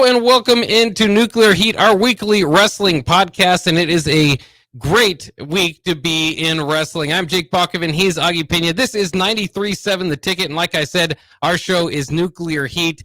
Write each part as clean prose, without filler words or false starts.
and welcome into Nuclear Heat, our weekly wrestling podcast, and it is a great week to be in wrestling. I'm Jake Bakoven, he's Augie Pena. This is 93.7 The Ticket, and like I said, our show is Nuclear Heat.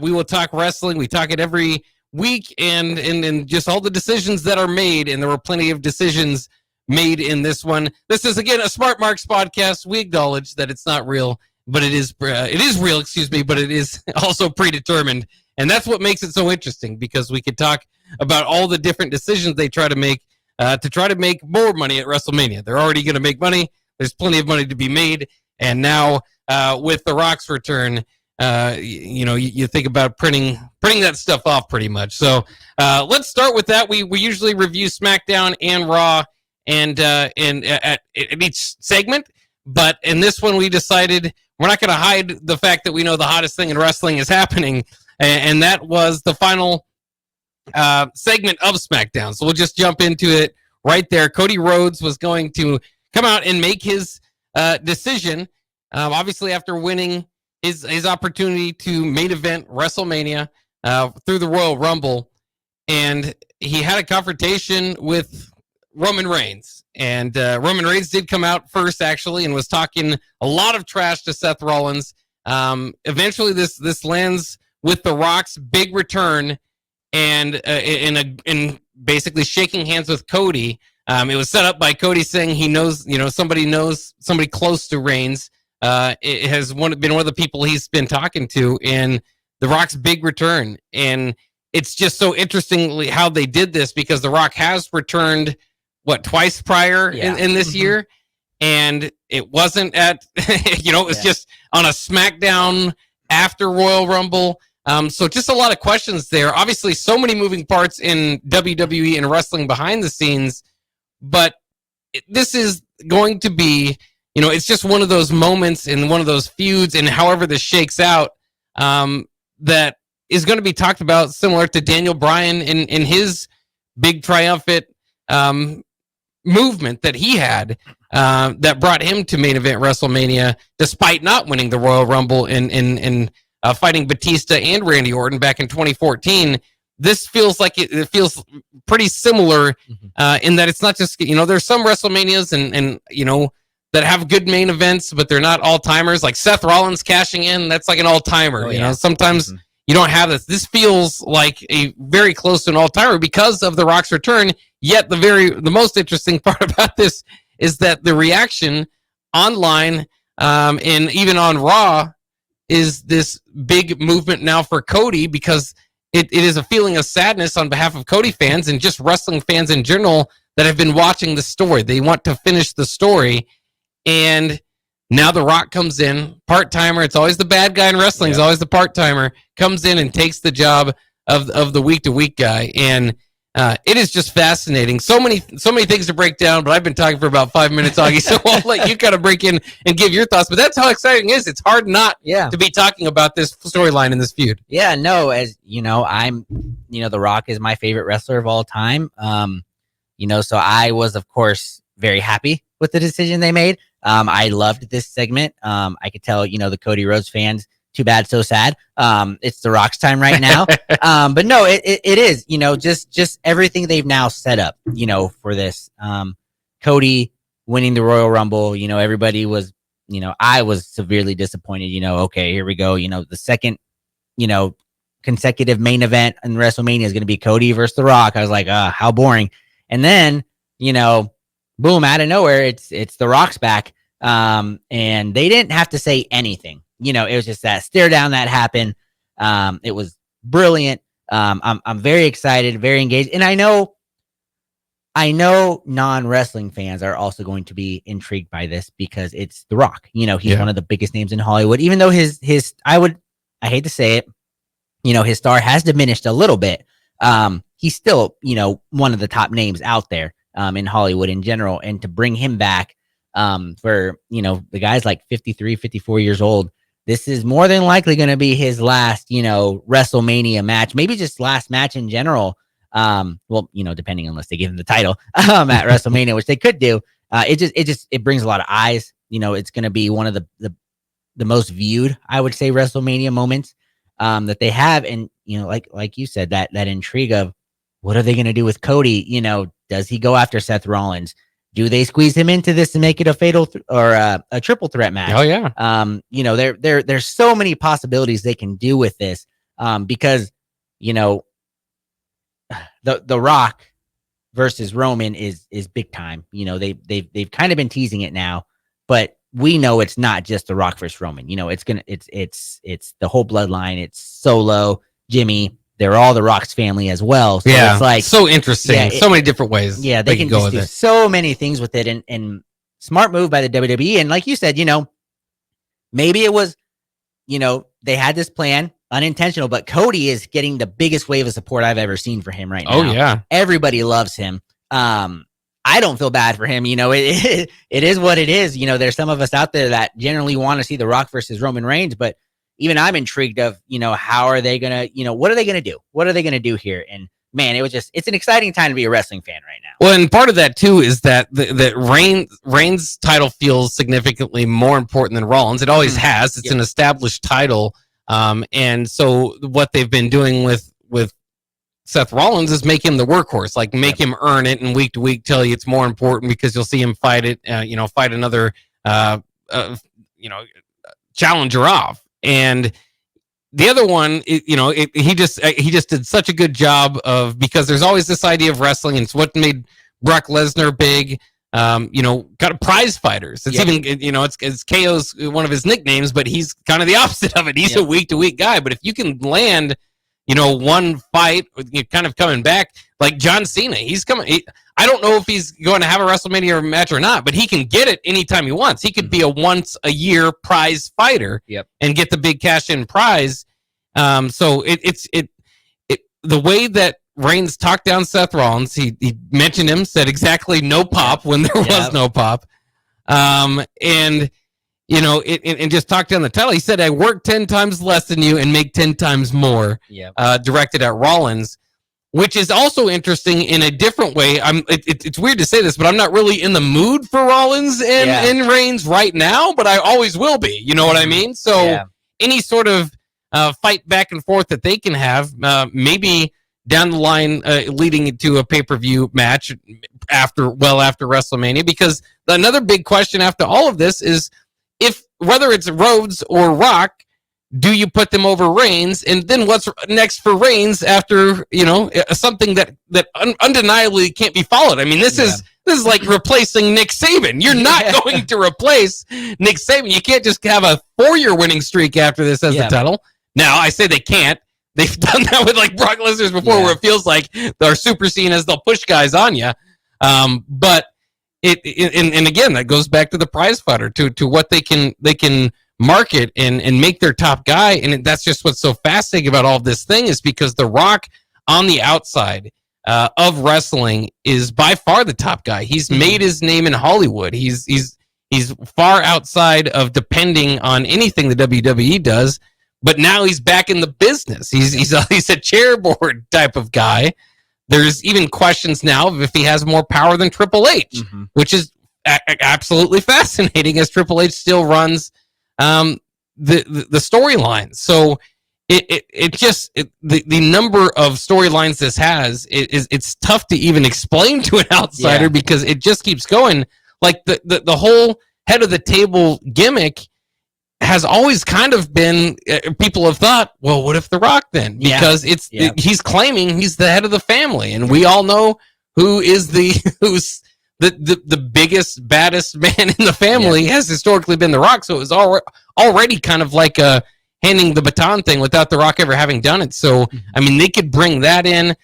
We will talk wrestling. We talk it every week, and just all the decisions that are made, and there were plenty of decisions made in this one. This is, again, a Smart Marks podcast. We acknowledge that it's not real, but it is real, but it is also predetermined. And that's what makes it so interesting, because we could talk about all the different decisions they try to make more money at WrestleMania. They're already going to make money. There's plenty of money to be made. And now with The Rock's return, you think about printing that stuff off pretty much. So let's start with that. We usually review SmackDown and Raw and at each segment. But in this one, we decided we're not going to hide the fact that we know the hottest thing in wrestling is happening. And that was the final segment of SmackDown. So we'll just jump into it right there. Cody Rhodes was going to come out and make his decision, obviously after winning his opportunity to main event WrestleMania through the Royal Rumble. And he had a confrontation with Roman Reigns. And Roman Reigns did come out first, actually, and was talking a lot of trash to Seth Rollins. Eventually, this lands with The Rock's big return and in basically shaking hands with Cody. It was set up by Cody saying he knows somebody close to Reigns. It has been one of the people he's been talking to in The Rock's big return. And it's just so interestingly how they did this, because The Rock has returned, twice prior in this year. And it wasn't at, it was just on a SmackDown after Royal Rumble. So just a lot of questions there. Obviously, so many moving parts in WWE and wrestling behind the scenes, but this is going to be, it's just one of those moments in one of those feuds, and however this shakes out, that is going to be talked about, similar to Daniel Bryan in his big triumphant movement that he had that brought him to main event WrestleMania, despite not winning the Royal Rumble in fighting Batista and Randy Orton back in 2014. This feels like it feels pretty similar in that it's not just, there's some WrestleManias and that have good main events, but they're not all-timers. Like Seth Rollins cashing in, that's like an all-timer. Sometimes you don't have this. This feels like a very close to an all-timer because of The Rock's return. Yet the most interesting part about this is that the reaction online and even on Raw is this big movement now for Cody, because it is a feeling of sadness on behalf of Cody fans and just wrestling fans in general that have been watching the story. They want to finish the story. And now The Rock comes in, part-timer. It's always the bad guy in wrestling. It's always the part-timer. Comes in and takes the job of the week-to-week guy. And it is just fascinating. So many things to break down, but I've been talking for about 5 minutes, Augie, so I'll let you kind of break in and give your thoughts. But that's how exciting it is. It's hard not to be talking about this storyline in this feud. Yeah, no, as you know, The Rock is my favorite wrestler of all time. So I was, of course, very happy with the decision they made. I loved this segment. I could tell, the Cody Rhodes fans, too bad, so sad. It's The Rock's time right now. But no, it is, just everything they've now set up, for this. Cody winning the Royal Rumble, everybody was, I was severely disappointed, okay, here we go. The second, consecutive main event in WrestleMania is going to be Cody versus The Rock. I was like, how boring. And then, boom, out of nowhere, it's The Rock's back. And they didn't have to say anything. It was just that stare down that happened. It was brilliant. I'm very excited, very engaged. And I know non-wrestling fans are also going to be intrigued by this because it's The Rock. He's one of the biggest names in Hollywood, even though his I hate to say it, his star has diminished a little bit. He's still, one of the top names out there, in Hollywood in general. And to bring him back, for, the guy's like 53, 54 years old, this is more than likely going to be his last, WrestleMania match, maybe just last match in general. Depending unless they give him the title at WrestleMania, which they could do. It brings a lot of eyes. It's going to be one of the most viewed, I would say, WrestleMania moments that they have. And like you said, that intrigue of what are they going to do with Cody? Does he go after Seth Rollins? Do they squeeze him into this and make it a fatal or a triple threat match? Oh yeah. There's so many possibilities they can do with this, because the Rock versus Roman is big time. They've kind of been teasing it now, but we know it's not just the Rock versus Roman. It's the whole bloodline. It's Solo, Jimmy. They're all the Rock's family as well. So yeah, it's like so interesting. So many different ways. Yeah, they can go do so many things with it, and smart move by the WWE. And like you said, maybe it was, they had this plan, unintentional, but Cody is getting the biggest wave of support I've ever seen for him right now. Oh yeah, everybody loves him. I don't feel bad for him. It is what it is. There's some of us out there that generally want to see The Rock versus Roman Reigns, but even I'm intrigued of, how are they going to, what are they going to do? What are they going to do here? And man, it's an exciting time to be a wrestling fan right now. Well, and part of that too is that Reigns' title feels significantly more important than Rollins. It always has. It's an established title. And so what they've been doing with Seth Rollins is make him the workhorse, like make him earn it, and week to week tell you it's more important because you'll see him fight it, fight another, challenger off. And the other one, he just did such a good job of, because there's always this idea of wrestling, and it's what made Brock Lesnar big. Got a prize fighters. It's even, it's KO's one of his nicknames, but he's kind of the opposite of it. He's a week to week guy. But if you can land, one fight, kind of coming back, like John Cena, he's coming. I don't know if he's going to have a WrestleMania match or not, but he can get it anytime he wants. He could be a once a year prize fighter and get the big cash in prize. So it's the way that Reigns talked down Seth Rollins. He mentioned him, said exactly no pop when there was no pop. And just talked down the title. He said, I work 10 times less than you and make 10 times more, directed at Rollins, which is also interesting in a different way. It's weird to say this, but I'm not really in the mood for Rollins and Reigns right now, but I always will be. You know what I mean? So any sort of fight back and forth that they can have, maybe down the line, leading into a pay-per-view match after WrestleMania, because another big question after all of this is, if whether it's Rhodes or Rock, do you put them over Reigns? And then what's next for Reigns after, something that undeniably can't be followed? I mean, this is like replacing Nick Saban. You're not going to replace Nick Saban. You can't just have a 4-year winning streak after this as the title. Now, I say they can't. They've done that with like Brock Lesnar before, where it feels like they're super seen as they'll push guys on you. But and again, that goes back to the prize fighter, to what they can market and make their top guy. And that's just what's so fascinating about all of this thing, is because The Rock on the outside of wrestling is by far the top guy. He's made his name in Hollywood. He's far outside of depending on anything the WWE does. But now he's back in the business. He's a chairboard type of guy. There's even questions now of if he has more power than Triple H, which is absolutely fascinating, as Triple H still runs the storyline. So the number of storylines this has, it's tough to even explain to an outsider, because it just keeps going. Like the whole head of the table gimmick has always kind of been, people have thought, well, what if The Rock then? Because he's claiming he's the head of the family, and we all know who's the biggest, baddest man in the family has historically been The Rock. So it was already kind of like a handing the baton thing without The Rock ever having done it. So I mean, they could bring that in.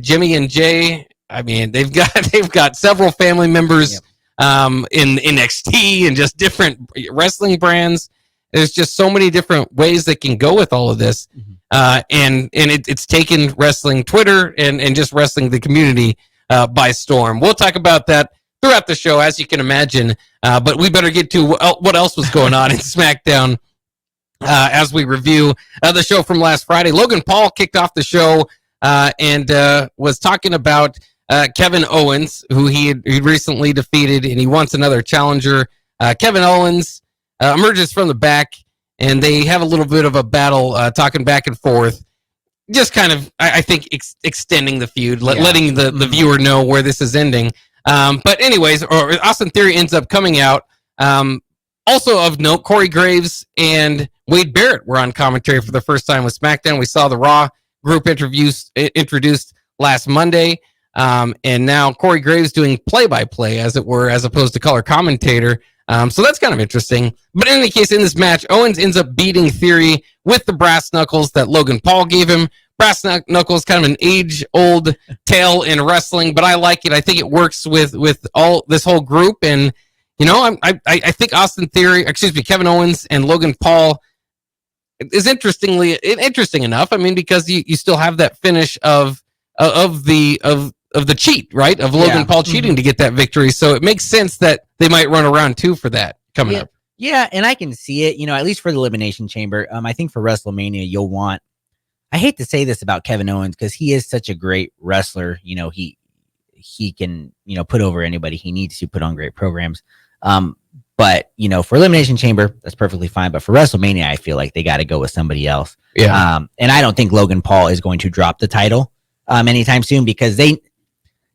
Jimmy and Jay, they've got several family members in NXT and just different wrestling brands. There's just so many different ways that can go with all of this. And it's taken wrestling Twitter and just wrestling the community by storm. We'll talk about that throughout the show, as you can imagine. But we better get to what else was going on in SmackDown as we review the show from last Friday. Logan Paul kicked off the show and was talking about Kevin Owens, who he recently defeated, and he wants another challenger. Kevin Owens emerges from the back, and they have a little bit of a battle, talking back and forth. just kind of, I think, extending the feud, letting the viewer know where this is ending. But anyways, Austin Theory ends up coming out. Also of note, Corey Graves and Wade Barrett were on commentary for the first time with SmackDown. We saw the Raw group introduced last Monday. And now Corey Graves doing play-by-play, as it were, as opposed to color commentator. So that's kind of interesting. But in any case, in this match, Owens ends up beating Theory with the brass knuckles that Logan Paul gave him. Brass knuckles, kind of an age-old tale in wrestling, but I like it. I think it works with all this whole group. And, you know, I think Kevin Owens and Logan Paul is interesting enough. I mean, because you still have that finish of the cheat, right? Of Logan Paul cheating to get that victory. So it makes sense that they might run around 2 for that coming up. Yeah, and I can see it, you know, at least for the Elimination Chamber. I think for WrestleMania, you'll want, I hate to say this about Kevin Owens because he is such a great wrestler. You know, he can, you know, put over anybody he needs to, put on great programs. But, you know, for Elimination Chamber, that's perfectly fine. But for WrestleMania, I feel like they got to go with somebody else. Yeah. And I don't think Logan Paul is going to drop the title anytime soon because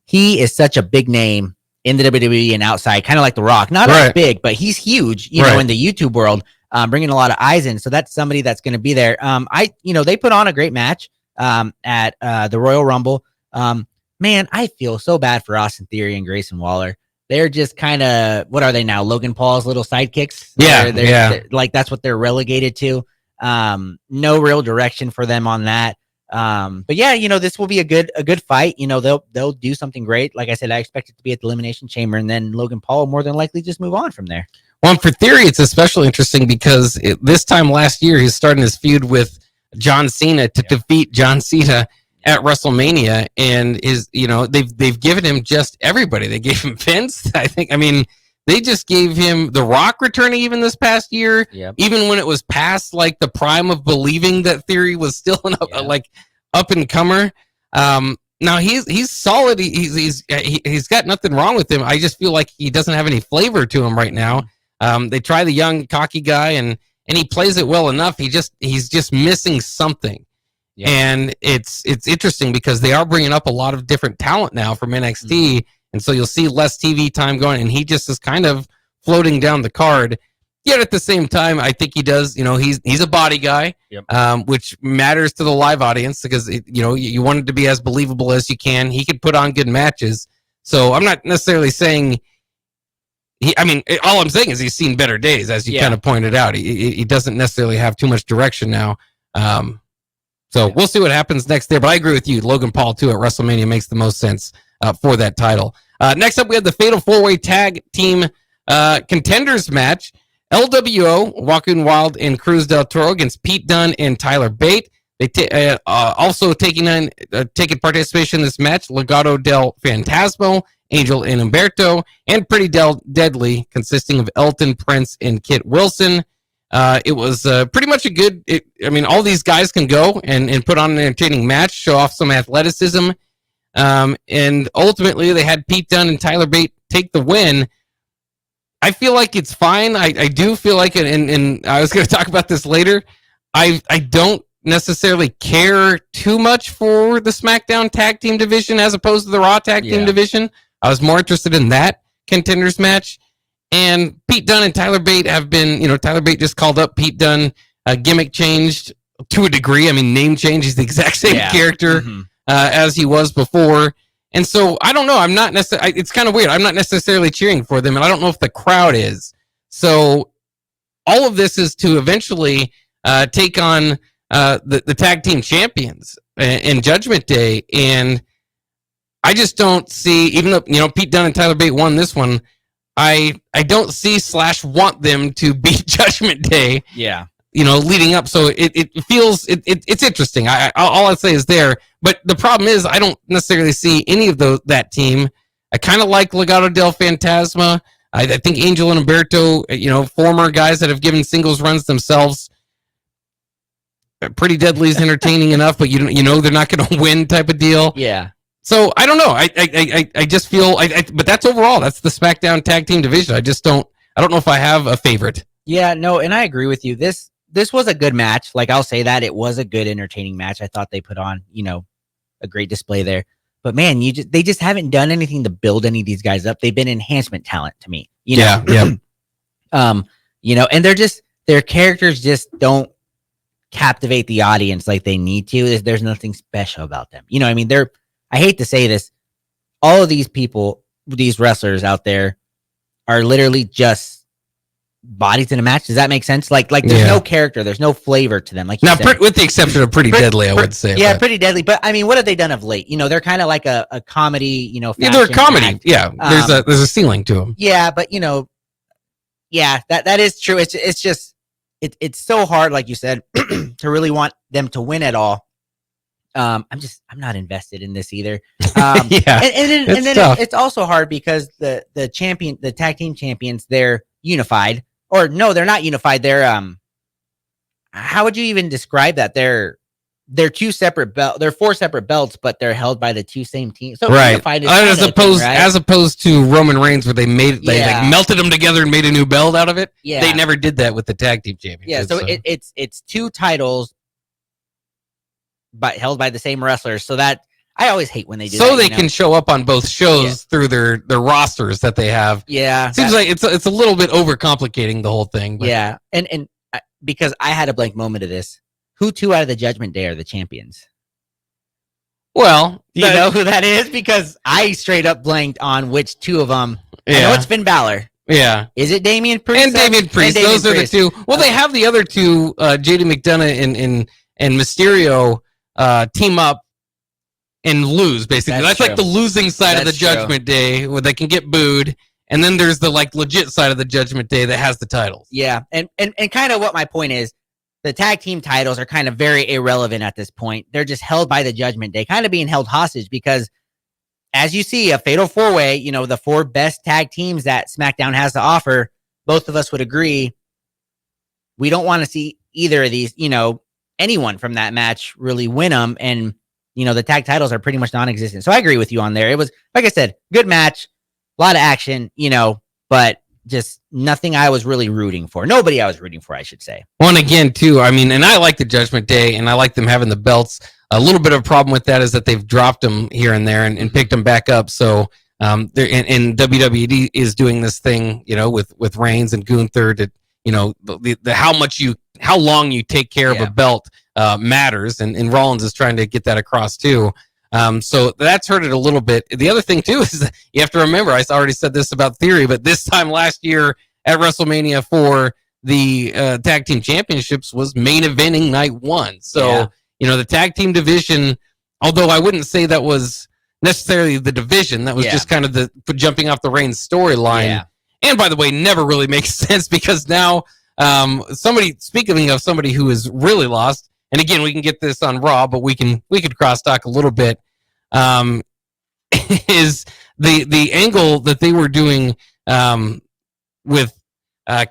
he is such a big name in the WWE and outside, kind of like The Rock. Not as big, but he's huge, you know, in the YouTube world, bringing a lot of eyes in. So that's somebody that's going to be there. They put on a great match at the Royal Rumble. Man, I feel so bad for Austin Theory and Grayson Waller. They're just kind of, what are they now? Logan Paul's little sidekicks? They're like, that's what they're relegated to. No real direction for them on that. But yeah, you know, this will be a good fight. You know, they'll do something great. Like I said, I expect it to be at the Elimination Chamber, and then Logan Paul will more than likely just move on from there. Well, and for Theory, it's especially interesting because this time last year, he's starting his feud with John Cena to defeat John Cena at WrestleMania, and they've given him just everybody. They gave him Vince. They just gave him The Rock returning even this past year, even when it was past like the prime of believing that Theory was still an up and comer. Now he's solid. He's got nothing wrong with him. I just feel like he doesn't have any flavor to him right now. They try the young cocky guy and he plays it well enough. He's just missing something. Yeah. And it's interesting because they are bringing up a lot of different talent now from NXT. And so you'll see less TV time going, and he just is kind of floating down the card. Yet at the same time, I think he does, he's a body guy, which matters to the live audience because, you want it to be as believable as you can. He could put on good matches. So I'm not necessarily saying, all I'm saying is he's seen better days, as you kind of pointed out. He doesn't necessarily have too much direction now. So we'll see what happens next there. But I agree with you. Logan Paul, too, at WrestleMania makes the most sense for that title. Next up, we have the Fatal 4-Way Tag Team Contenders match. LWO, Joaquin Wilde and Cruz del Toro against Pete Dunne and Tyler Bate. They also taking participation in this match, Legado del Fantasma, Angel and Humberto, and Pretty Deadly, consisting of Elton, Prince, and Kit Wilson. It was pretty much a good, all these guys can go and put on an entertaining match, show off some athleticism. And ultimately, they had Pete Dunne and Tyler Bate take the win. I feel like it's fine. I do feel like, and I was going to talk about this later, I don't necessarily care too much for the SmackDown Tag Team division as opposed to the Raw Tag Team division. I was more interested in that contenders match. And Pete Dunne and Tyler Bate have been, Tyler Bate just called up Pete Dunne, gimmick changed to a degree. Name change. He's the exact same character as he was before. And so I don't know. I'm not necessarily, it's kind of weird. I'm not necessarily cheering for them, and I don't know if the crowd is. So all of this is to eventually take on the tag team champions in Judgment Day. And I just don't see, even though, Pete Dunne and Tyler Bate won this one, I don't see / want them to beat Judgment Day. Yeah. Leading up. So it feels, it's interesting. All I'd say is there. But the problem is I don't necessarily see any of that team. I kind of like Legado del Fantasma. I think Angel and Humberto, former guys that have given singles runs themselves. Pretty Deadly's entertaining enough, but they're not going to win type of deal. Yeah. So I don't know. I just feel, but that's overall. That's the SmackDown Tag Team division. I don't know if I have a favorite. Yeah, no, and I agree with you. This this was a good match. Like, I'll say that it was a good, entertaining match. I thought they put on, a great display there. But man, they just haven't done anything to build any of these guys up. They've been enhancement talent to me. Yeah. And their characters just don't captivate the audience like they need to. There's nothing special about them. I mean, I hate to say this, all of these people, these wrestlers out there are literally just bodies in a match. Does that make sense? Like there's no character, there's no flavor to them. Like now, with the exception of Pretty Deadly, I would say. Yeah, Pretty Deadly. But I mean, what have they done of late? They're kind of like a comedy. They're a comedy. Act. Yeah, there's a ceiling to them. Yeah, but that is true. It's just it's so hard, like you said, to really want them to win at all. I'm not invested in this either. And then it's also hard because the tag team champions, they're unified, or no, they're not unified. They're how would you even describe that? They're two separate belts. They're four separate belts, but they're held by the two same teams. So right, as opposed to Roman Reigns, where they melted them together and made a new belt out of it. Yeah, they never did that with the tag team championship. Yeah, so it's two titles, but held by the same wrestlers. So that I always hate when they do. So they can show up on both shows through their rosters that they have. Yeah, seems like it's a little bit overcomplicating the whole thing. But. Yeah, and because I had a blank moment of this. Who two out of the Judgment Day are the champions? Well, do you know who that is? Because I straight up blanked on which two of them. Yeah. I know it's Finn Balor. Yeah. Is it Damian Priest? And Damian Priest. Those are the two. Well, they have the other two, JD McDonough and Mysterio team up and lose, basically. That's like the losing side of the Judgment Day, where they can get booed. And then there's the legit side of the Judgment Day that has the titles. Yeah. And kind of what my point is, the tag team titles are kind of very irrelevant at this point. They're just held by the Judgment Day, kind of being held hostage because, as you see, a fatal four-way, the four best tag teams that SmackDown has to offer, both of us would agree, we don't want to see either of these, anyone from that match really win them. And, the tag titles are pretty much non-existent. So I agree with you on there. It was, like I said, good match, a lot of action, but just nothing I was really rooting for. Nobody I was rooting for, I should say. Well, and again, too, I mean, and I like the Judgment Day, and I like them having the belts. A little bit of a problem with that is that they've dropped them here and there and picked them back up. So, and WWE is doing this thing, with Reigns and Gunther that, how long you take care of a belt matters, and Rollins is trying to get that across too. So that's hurt it a little bit. The other thing too is that you have to remember, I already said this about Theory, but this time last year at WrestleMania for the tag team championships was main eventing night one. So, the tag team division, although I wouldn't say that was necessarily the division, that was just kind of the jumping off the Reigns storyline. Yeah. And by the way, never really makes sense because now speaking of somebody who is really lost, and again, we can get this on Raw, but we could cross talk a little bit. Is the angle that they were doing with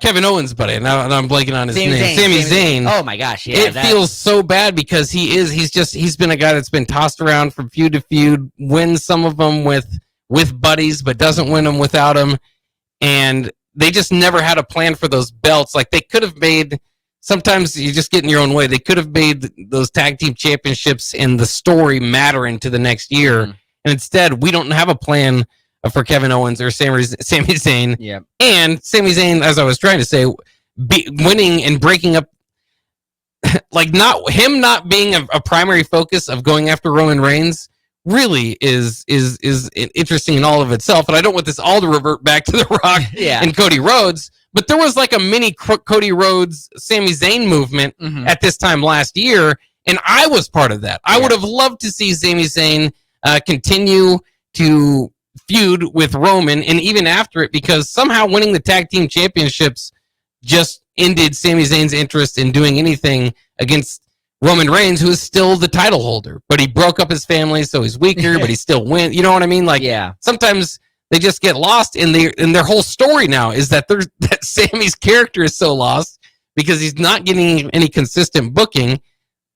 Kevin Owens, buddy, and I'm blanking on his name, Sami Zayn. Oh my gosh, yeah, it feels so bad because he's been a guy that's been tossed around from feud to feud, wins some of them with buddies, but doesn't win them without them, and they just never had a plan for those belts. Like they could have made. Sometimes you just get in your own way. They could have made those tag team championships and the story matter into the next year. And instead, we don't have a plan for Kevin Owens or Sami Zayn. Yeah. And Sami Zayn, as I was trying to say, winning and breaking up, not being a primary focus of going after Roman Reigns really is interesting in all of itself. And I don't want this all to revert back to The Rock and Cody Rhodes. But there was like a mini Cody Rhodes, Sami Zayn movement at this time last year, and I was part of that. I would have loved to see Sami Zayn continue to feud with Roman, and even after it, because somehow winning the tag team championships just ended Sami Zayn's interest in doing anything against Roman Reigns, who is still the title holder. But he broke up his family, so he's weaker, but he still wins. You know what I mean? Sometimes they just get lost in their whole story now is that Sammy's character is so lost because he's not getting any consistent booking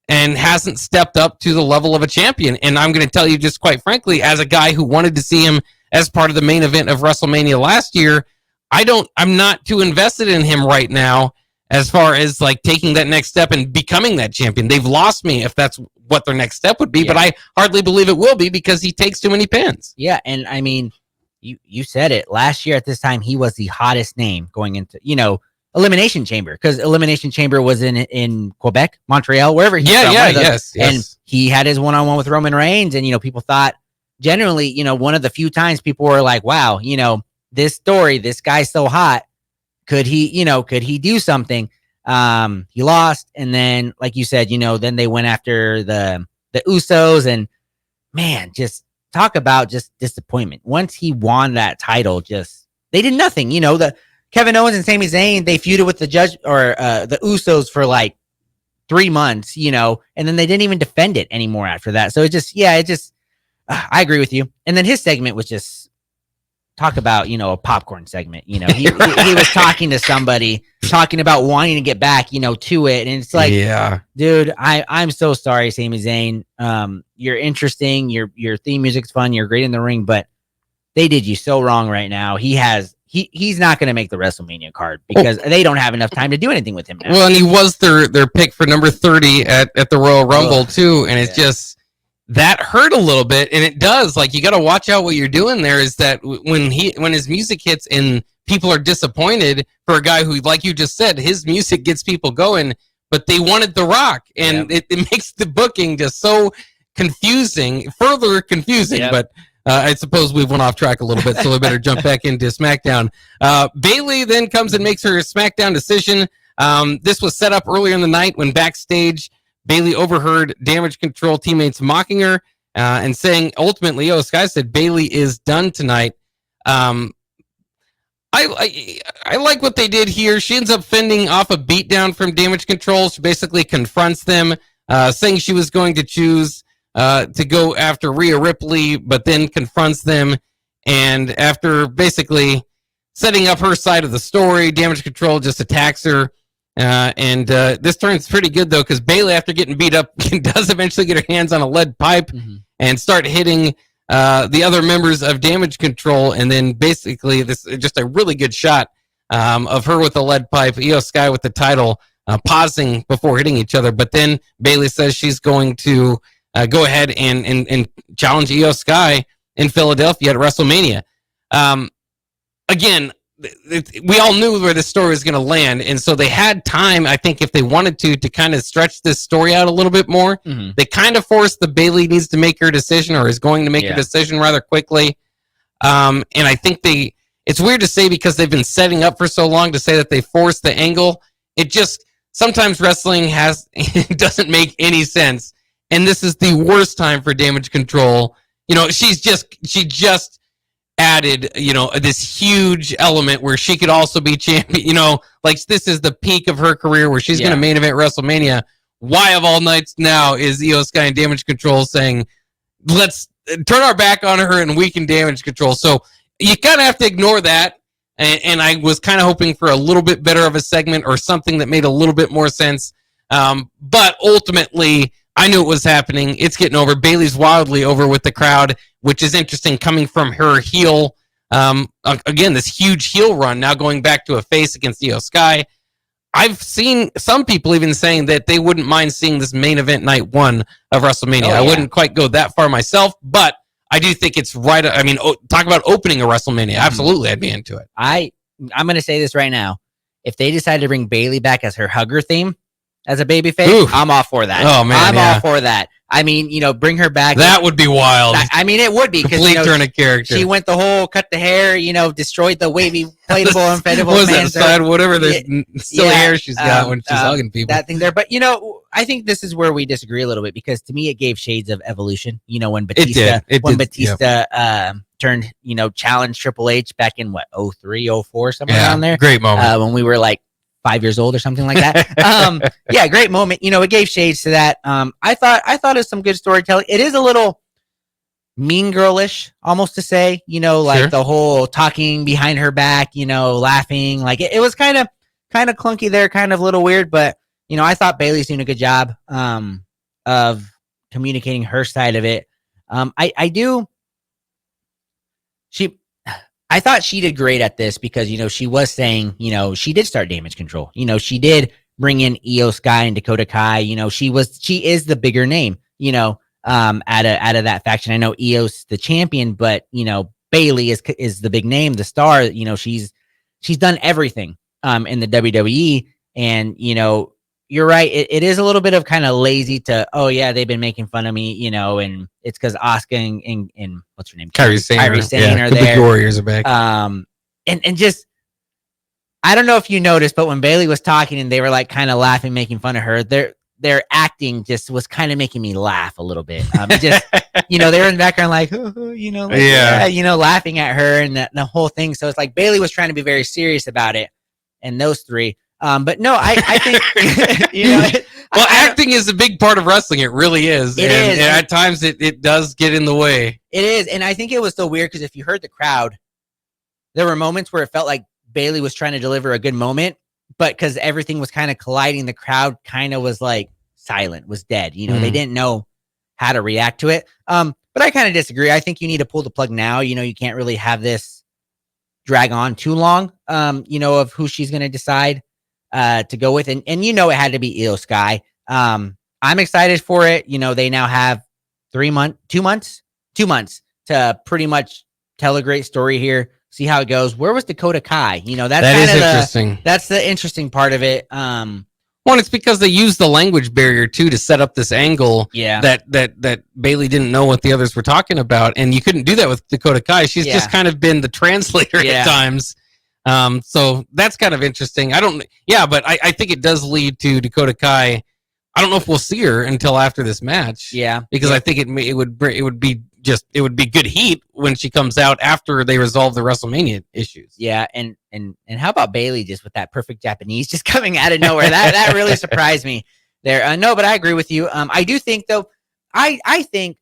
and hasn't stepped up to the level of a champion. And I'm going to tell you just quite frankly, as a guy who wanted to see him as part of the main event of WrestleMania last year, I'm not too invested in him right now as far as like taking that next step and becoming that champion. They've lost me if that's what their next step would be, but I hardly believe it will be because he takes too many pins. Yeah, and I mean, you said it. Last year at this time, he was the hottest name going into, Elimination Chamber, because Elimination Chamber was in Quebec, Montreal, wherever he's from. Yes. And he had his one-on-one with Roman Reigns, and, people thought, generally, one of the few times people were like, wow, this story, this guy's so hot. Could he do something? He lost. And then, like you said, then they went after the Usos, and man, just talk about just disappointment. Once he won that title, they did nothing. The Kevin Owens and Sami Zayn, they feuded with the judge or the Usos for like 3 months, and then they didn't even defend it anymore after that. So I agree with you. And then his segment was just talk about, a popcorn segment. He was talking to somebody, talking about wanting to get back, to it. And it's like, dude, I'm so sorry, Sami Zayn. You're interesting. Your theme music's fun. You're great in the ring, but they did you so wrong right now. He's not going to make the WrestleMania card because they don't have enough time to do anything with him now. Well, and he was their pick for number 30 at the Royal Rumble too. And it's just, that hurt a little bit, and it does. Like, you got to watch out what you're doing there. Is that when his music hits and people are disappointed for a guy who, like you just said, his music gets people going, but they wanted The Rock, and it makes the booking just so further confusing. Yep. But I suppose we went off track a little bit, so we better jump back into SmackDown. Bayley then comes and makes her SmackDown decision. This was set up earlier in the night when backstage Bayley overheard Damage Control teammates mocking her and saying, ultimately, Sky said Bayley is done tonight. I like what they did here. She ends up fending off a beatdown from Damage Control. She basically confronts them, saying she was going to choose to go after Rhea Ripley, but then confronts them. And after basically setting up her side of the story, Damage Control just attacks her. This turns pretty good, though, because Bayley, after getting beat up, does eventually get her hands on a lead pipe and start hitting the other members of Damage Control. And then basically, this just a really good shot of her with the lead pipe, Sky with the title, pausing before hitting each other. But then Bayley says she's going to go ahead and challenge Sky in Philadelphia at WrestleMania. Again, we all knew where this story was going to land, and so they had time, I think, if they wanted to kind of stretch this story out a little bit more. They kind of forced the Bayley needs to make her decision, or is going to make her decision rather quickly. And I think it's weird to say because they've been setting up for so long to say that they forced the angle. It just, sometimes wrestling it doesn't make any sense. And this is the worst time for Damage Control. She just added, this huge element where she could also be champion, like this is the peak of her career where she's going to main event WrestleMania. Why of all nights now is Sky and Damage Control saying, let's turn our back on her and weaken Damage Control. So you kind of have to ignore that. And I was kind of hoping for a little bit better of a segment or something that made a little bit more sense. But ultimately, I knew it was happening. It's getting over. Bayley's wildly over with the crowd, which is interesting coming from her heel. Again, this huge heel run now going back to a face against Sky. I've seen some people even saying that they wouldn't mind seeing this main event night 1 of WrestleMania. I wouldn't quite go that far myself, but I do think it's right. I mean, talk about opening a WrestleMania. Absolutely, I'd be into it. I'm going to say this right now. If they decided to bring Bayley back as her hugger theme, as a babyface, I'm all for that. Oh, man, I'm all for that. I mean, bring her back. That would be wild. I mean, it would be. Complete turn of character. She went the whole, cut the hair, destroyed the wavy, inflatable, inflatable. What was that, side, whatever the silly hair she's got when she's hugging people. That thing there. But, I think this is where we disagree a little bit because to me, it gave shades of Evolution. When Batista, turned, challenged Triple H back in 03, 04, somewhere around there. Great moment. When we were like 5 years old or something like that. Great moment. It gave shades to that. I thought it was some good storytelling. It is a little mean girlish, almost to say, the whole talking behind her back, laughing. Like it was kind of clunky there, kind of a little weird, but I thought Bayley's doing a good job of communicating her side of it. I I thought she did great at this because, she was saying, she did start Damage Control. She did bring in Io Sky and Dakota Kai. She is the bigger name, out of that faction. I know Io's the champion, but, Bailey is the big name, the star. She's done everything in the WWE. And, you're right. It is a little bit of kind of lazy to, oh yeah, they've been making fun of me, and it's because Asuka and what's her name? Kairi Sane are there. The Warriors are back. And just, I don't know if you noticed, but when Bailey was talking and they were like kind of laughing, making fun of her, their acting just was kind of making me laugh a little bit. Just, they were in the background like, laughing at her and the whole thing. So it's like Bailey was trying to be very serious about it, and those three. But no, I think, well, acting is a big part of wrestling. It really is. It is. And at times it does get in the way. It is. And I think it was so weird because if you heard the crowd, there were moments where it felt like Bailey was trying to deliver a good moment, but because everything was kind of colliding, the crowd kind of was like silent, was dead. They didn't know how to react to it. But I kind of disagree. I think you need to pull the plug now. You can't really have this drag on too long, of who she's going to decide to go with. And it had to be Io Sky. I'm excited for it. They now have 2 months to pretty much tell a great story here. See how it goes. Where was Dakota Kai? That's that is interesting. That's the interesting part of it. Well, it's because they used the language barrier too to set up this angle. Yeah. That Bailey didn't know what the others were talking about, and you couldn't do that with Dakota Kai. She's just kind of been the translator at times. So that's kind of interesting. But I think it does lead to Dakota Kai. I don't know if we'll see her until after this match. Yeah. Because I think it would be good heat when she comes out after they resolve the WrestleMania issues. Yeah, and how about Bailey just with that perfect Japanese just coming out of nowhere? That really surprised me there. No, but I agree with you. I do think though, I think,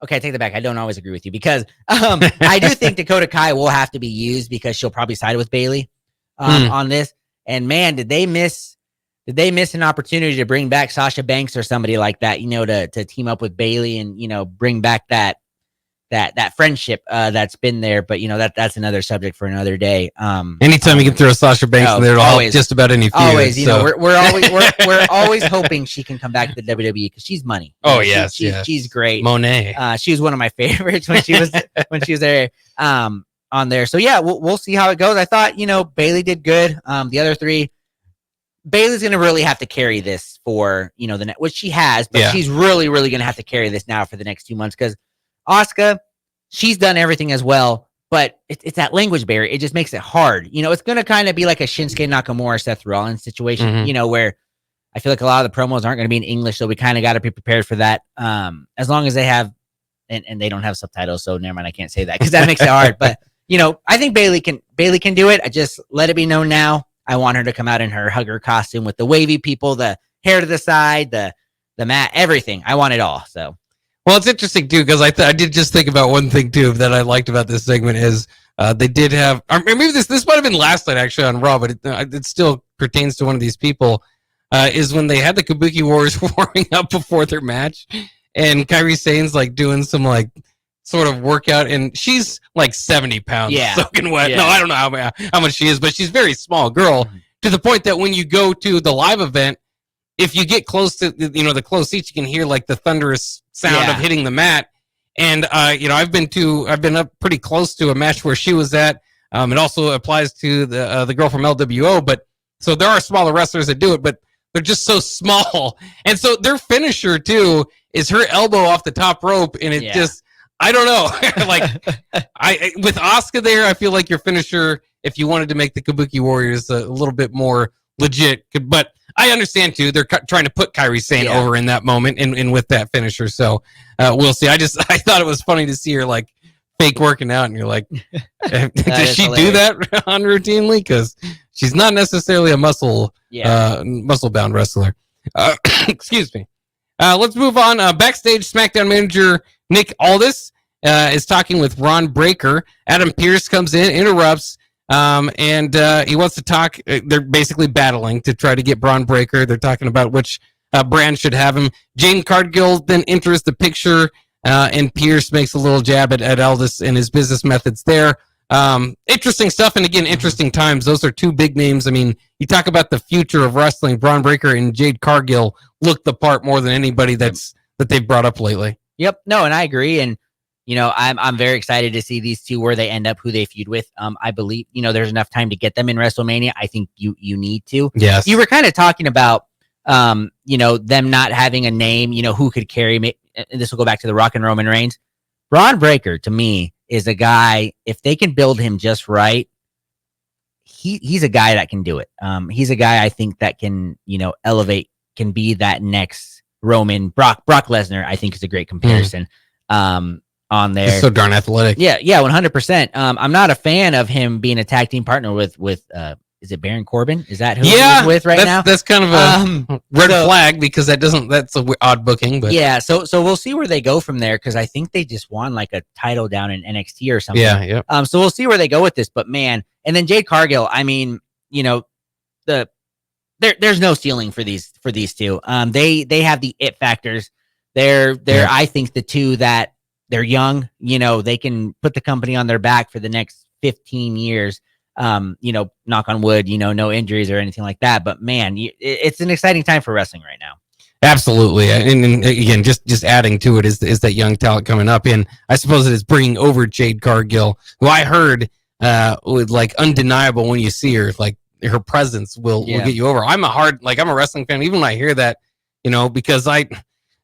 okay, I take that back. I don't always agree with you because I do think Dakota Kai will have to be used because she'll probably side with Bailey on this. And man, did they miss an opportunity to bring back Sasha Banks or somebody like that, to team up with Bailey and, bring back that friendship that's been there. But, that's another subject for another day. Anytime you can throw Sasha Banks in there, it'll help just about any feud. Always, we're always hoping she can come back to the WWE because she's money. Yes. She's great. Monet. She was one of my favorites when she was there on there. So yeah, we'll see how it goes. I thought, Bailey did good. The other three, Bailey's going to really have to carry this for, which she has, but she's really, really going to have to carry this now for the next 2 months because Asuka, she's done everything as well, but it's that language barrier. It just makes it hard. It's going to kind of be like a Shinsuke Nakamura, Seth Rollins situation, where I feel like a lot of the promos aren't going to be in English, so we kind of got to be prepared for that. As long as they have, and they don't have subtitles, so never mind, I can't say that because that makes it hard. But, I think Bailey can do it. I just let it be known now. I want her to come out in her hugger costume with the wavy people, the hair to the side, the mat, everything. I want it all. So, well, it's interesting too because I did just think about one thing too that I liked about this segment is they did have, or maybe this might have been last night actually on Raw, but it still pertains to one of these people. Is when they had the Kabuki Warriors warming up before their match, and Kairi Sane's like doing some like sort of workout, and she's like 70 pounds soaking wet. No, I don't know how much she is, but she's a very small girl to the point that when you go to the live event, if you get close to the close seats, you can hear like the thunderous sound of hitting the mat. And I've been up pretty close to a match where she was at. It also applies to the girl from LWO, but so there are smaller wrestlers that do it, but they're just so small. And so their finisher too is her elbow off the top rope, and it just, I don't know. Like with Asuka there, I feel like your finisher, if you wanted to make the Kabuki Warriors a little bit more legit, but I understand too. They're trying to put Kairi Sane over in that moment and with that finisher. So we'll see. I thought it was funny to see her like fake working out, and you're like, does she do that on routinely? Because she's not necessarily a muscle bound wrestler. Excuse me. Let's move on. Backstage, SmackDown manager Nick Aldis is talking with Ron Breaker. Adam Pearce comes in, interrupts, and he wants to talk. They're basically battling to try to get Braun Breaker. They're talking about which brand should have him. Jane Cargill then enters the picture, and Pearce makes a little jab at Aldis and his business methods there. Interesting stuff, and again, interesting times. Those are two big names. I mean, you talk about the future of wrestling. Braun Breaker and Jade Cargill look the part more than anybody that they've brought up lately. Yep. No, and I agree. And I'm very excited to see these two where they end up, who they feud with. I believe there's enough time to get them in WrestleMania. I think you need to. Yes. You were kind of talking about them not having a name. Who could carry me. And this will go back to The Rock and Roman Reigns. Braun Breaker, to me, is a guy, if they can build him just right, he's a guy that can do it. He's a guy I think that can, elevate, can be that next Roman. Brock Lesnar, I think, is a great comparison on there. He's so darn athletic. Yeah, 100%. I'm not a fan of him being a tag team partner with is it Baron Corbin? Is that who he's with right now? That's kind of a red flag, because that's an odd booking. But yeah, so we'll see where they go from there, because I think they just won like a title down in NXT or something. Yeah. So we'll see where they go with this. But man, and then Jade Cargill, I mean, there's no ceiling for these two. They have the it factors. They're I think the two that they're young. They can put the company on their back for the next 15 years. Knock on wood, no injuries or anything like that. But man, it's an exciting time for wrestling right now. Absolutely. And again, just adding to it is that young talent coming up. And I suppose it is bringing over Jade Cargill, who I heard with like undeniable when you see her, like her presence will get you over. I'm a wrestling fan, even when I hear that, because I'd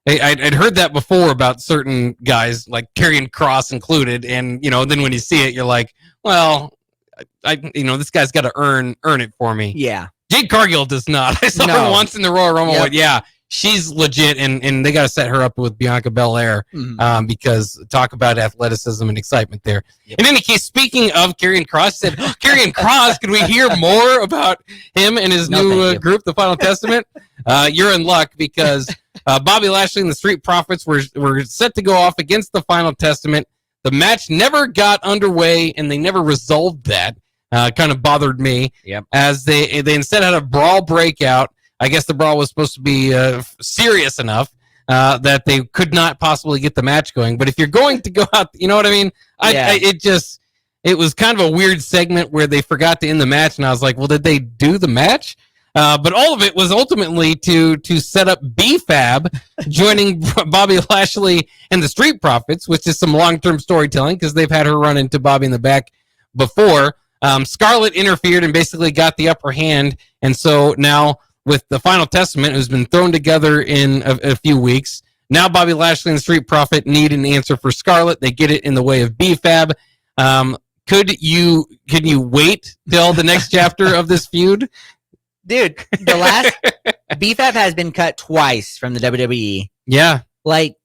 heard that before about certain guys, like Karrion Kross included. And, then when you see it, you're like, well, this guy's got to earn it for me. Yeah. Jade Cargill does not. I saw her once in the Royal Rumble. Yep. But yeah, she's legit, and they got to set her up with Bianca Belair, because talk about athleticism and excitement there. Yep. In any case, speaking of Karrion Kross, said, Karrion Kross, could we hear more about him and his new group, The Final Testament? You're in luck, because Bobby Lashley and the Street Profits were set to go off against The Final Testament. The match never got underway, and they never resolved that. Kind of bothered me. Yep. As they instead had a brawl breakout. I guess the brawl was supposed to be serious enough that they could not possibly get the match going. But if you're going to go out, you know what I mean? It was kind of a weird segment where they forgot to end the match, and I was like, well, did they do the match? But all of it was ultimately to set up B-Fab joining Bobby Lashley and the Street Profits, which is some long-term storytelling, because they've had her run into Bobby in the back before. Scarlett interfered and basically got the upper hand, and so now with the Final Testament, who's been thrown together in a few weeks, now Bobby Lashley and the Street Profit need an answer for Scarlett. They get it in the way of B-Fab. Can you wait till the next chapter of this feud? Dude, the last B-Fab has been cut twice from the WWE. Yeah. Like,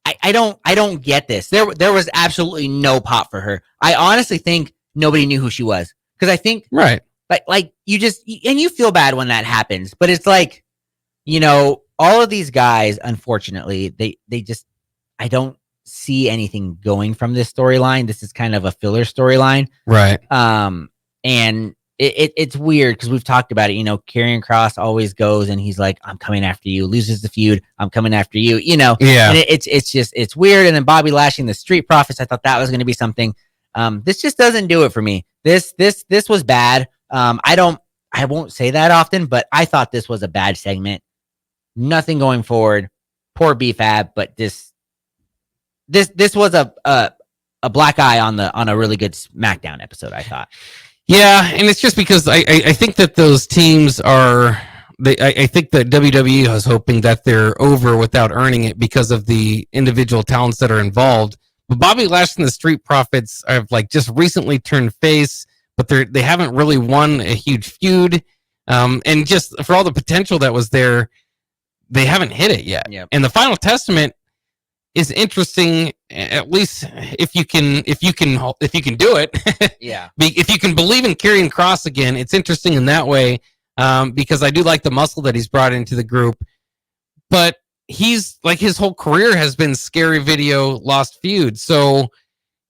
I don't get this. There was absolutely no pop for her. I honestly think nobody knew who she was. Because I think, right. Like you feel bad when that happens. But it's like, all of these guys, unfortunately, they just, I don't see anything going from this storyline. This is kind of a filler storyline. Right. And it's weird, because we've talked about it. Karrion Kross always goes and he's like, I'm coming after you, loses the feud, I'm coming after you, Yeah. And it's weird. And then Bobby Lashley and the Street Profits, I thought that was going to be something. This just doesn't do it for me. This was bad. I won't say that often, but I thought this was a bad segment. Nothing going forward. Poor B-Fab, but this was a black eye on a really good SmackDown episode, I thought. Yeah, and it's just because I think that those teams are. I think that WWE was hoping that they're over without earning it because of the individual talents that are involved. But Bobby Lashley and the Street Profits have just recently turned face, but they haven't really won a huge feud. And just for all the potential that was there, they haven't hit it yet. Yep. And the Final Testament is interesting, at least if you can do it. Yeah. If you can believe in Karrion Kross again, it's interesting in that way, because I do like the muscle that he's brought into the group. But he's his whole career has been scary video, lost feud. So,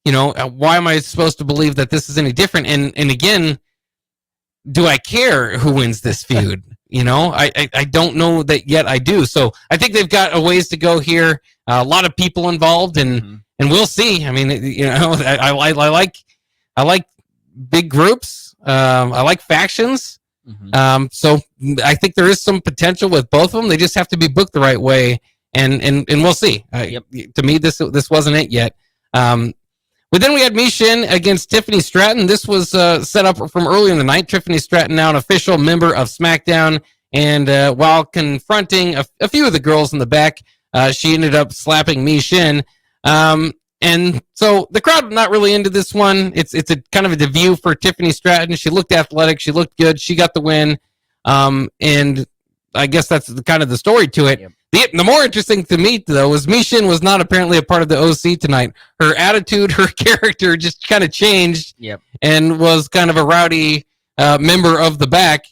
why am I supposed to believe that this is any different? And again, do I care who wins this feud? I don't know that yet. I do. So I think they've got a ways to go here. A lot of people involved, and we'll see. I mean, I like I like big groups. I like factions. Mhm. So I think there is some potential with both of them. They just have to be booked the right way, and we'll see. Yep. To me, this wasn't it yet. But then we had Michin against Tiffany Stratton. This was set up from early in the night. Tiffany Stratton, now an official member of SmackDown, and while confronting a few of the girls in the back, she ended up slapping Michin. And so the crowd not really into this one. It's a kind of a debut for Tiffany Stratton. She looked athletic. She looked good. She got the win. And I guess that's kind of the story to it. Yep. The more interesting to me, though, was Michin was not apparently a part of the OC tonight. Her attitude, her character just kind of changed. Yep. And was kind of a rowdy member of the back.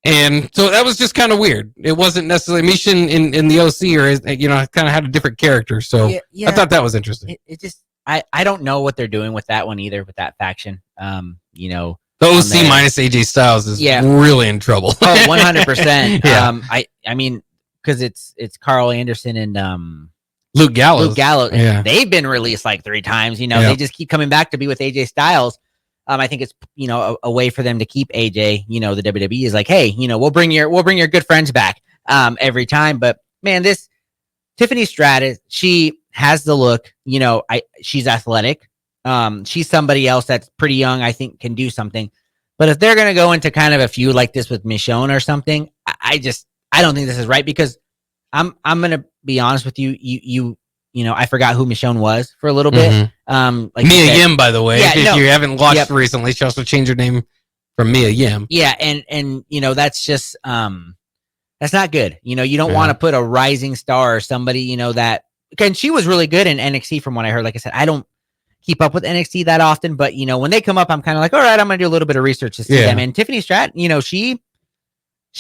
And so that was just kind of weird. It wasn't necessarily Michin in the OC, or, you know, kind of had a different character. So yeah. I thought that was interesting. It just, I don't know what they're doing with that one either, with that faction. You know, the OC minus AJ Styles is really in trouble. Oh, 100%. Yeah. I mean, because it's Carl Anderson and Luke Gallows. Yeah. They've been released like 3 times. You know, they just keep coming back to be with AJ Styles. I think it's, you know, a way for them to keep AJ. You know, the WWE is like, hey, you know, we'll bring your good friends back every time. But man, this Tiffany Stratton, she has the look. You know, she's athletic. She's somebody else that's pretty young. I think can do something. But if they're gonna go into kind of a feud like this with Michonne or something, I don't think this is right, because I'm gonna be honest with you. You know, I forgot who Michonne was for a little bit. Like Mia Yim, by the way. If you haven't watched recently, she also changed her name from Mia Yim. Yeah, and you know, that's just that's not good. You know, you don't want to put a rising star or somebody, you know, that, and she was really good in NXT from what I heard. Like I said, I don't keep up with NXT that often, but you know, when they come up, I'm kind of like, all right, I'm gonna do a little bit of research to see them. And Tiffany Stratton, you know, she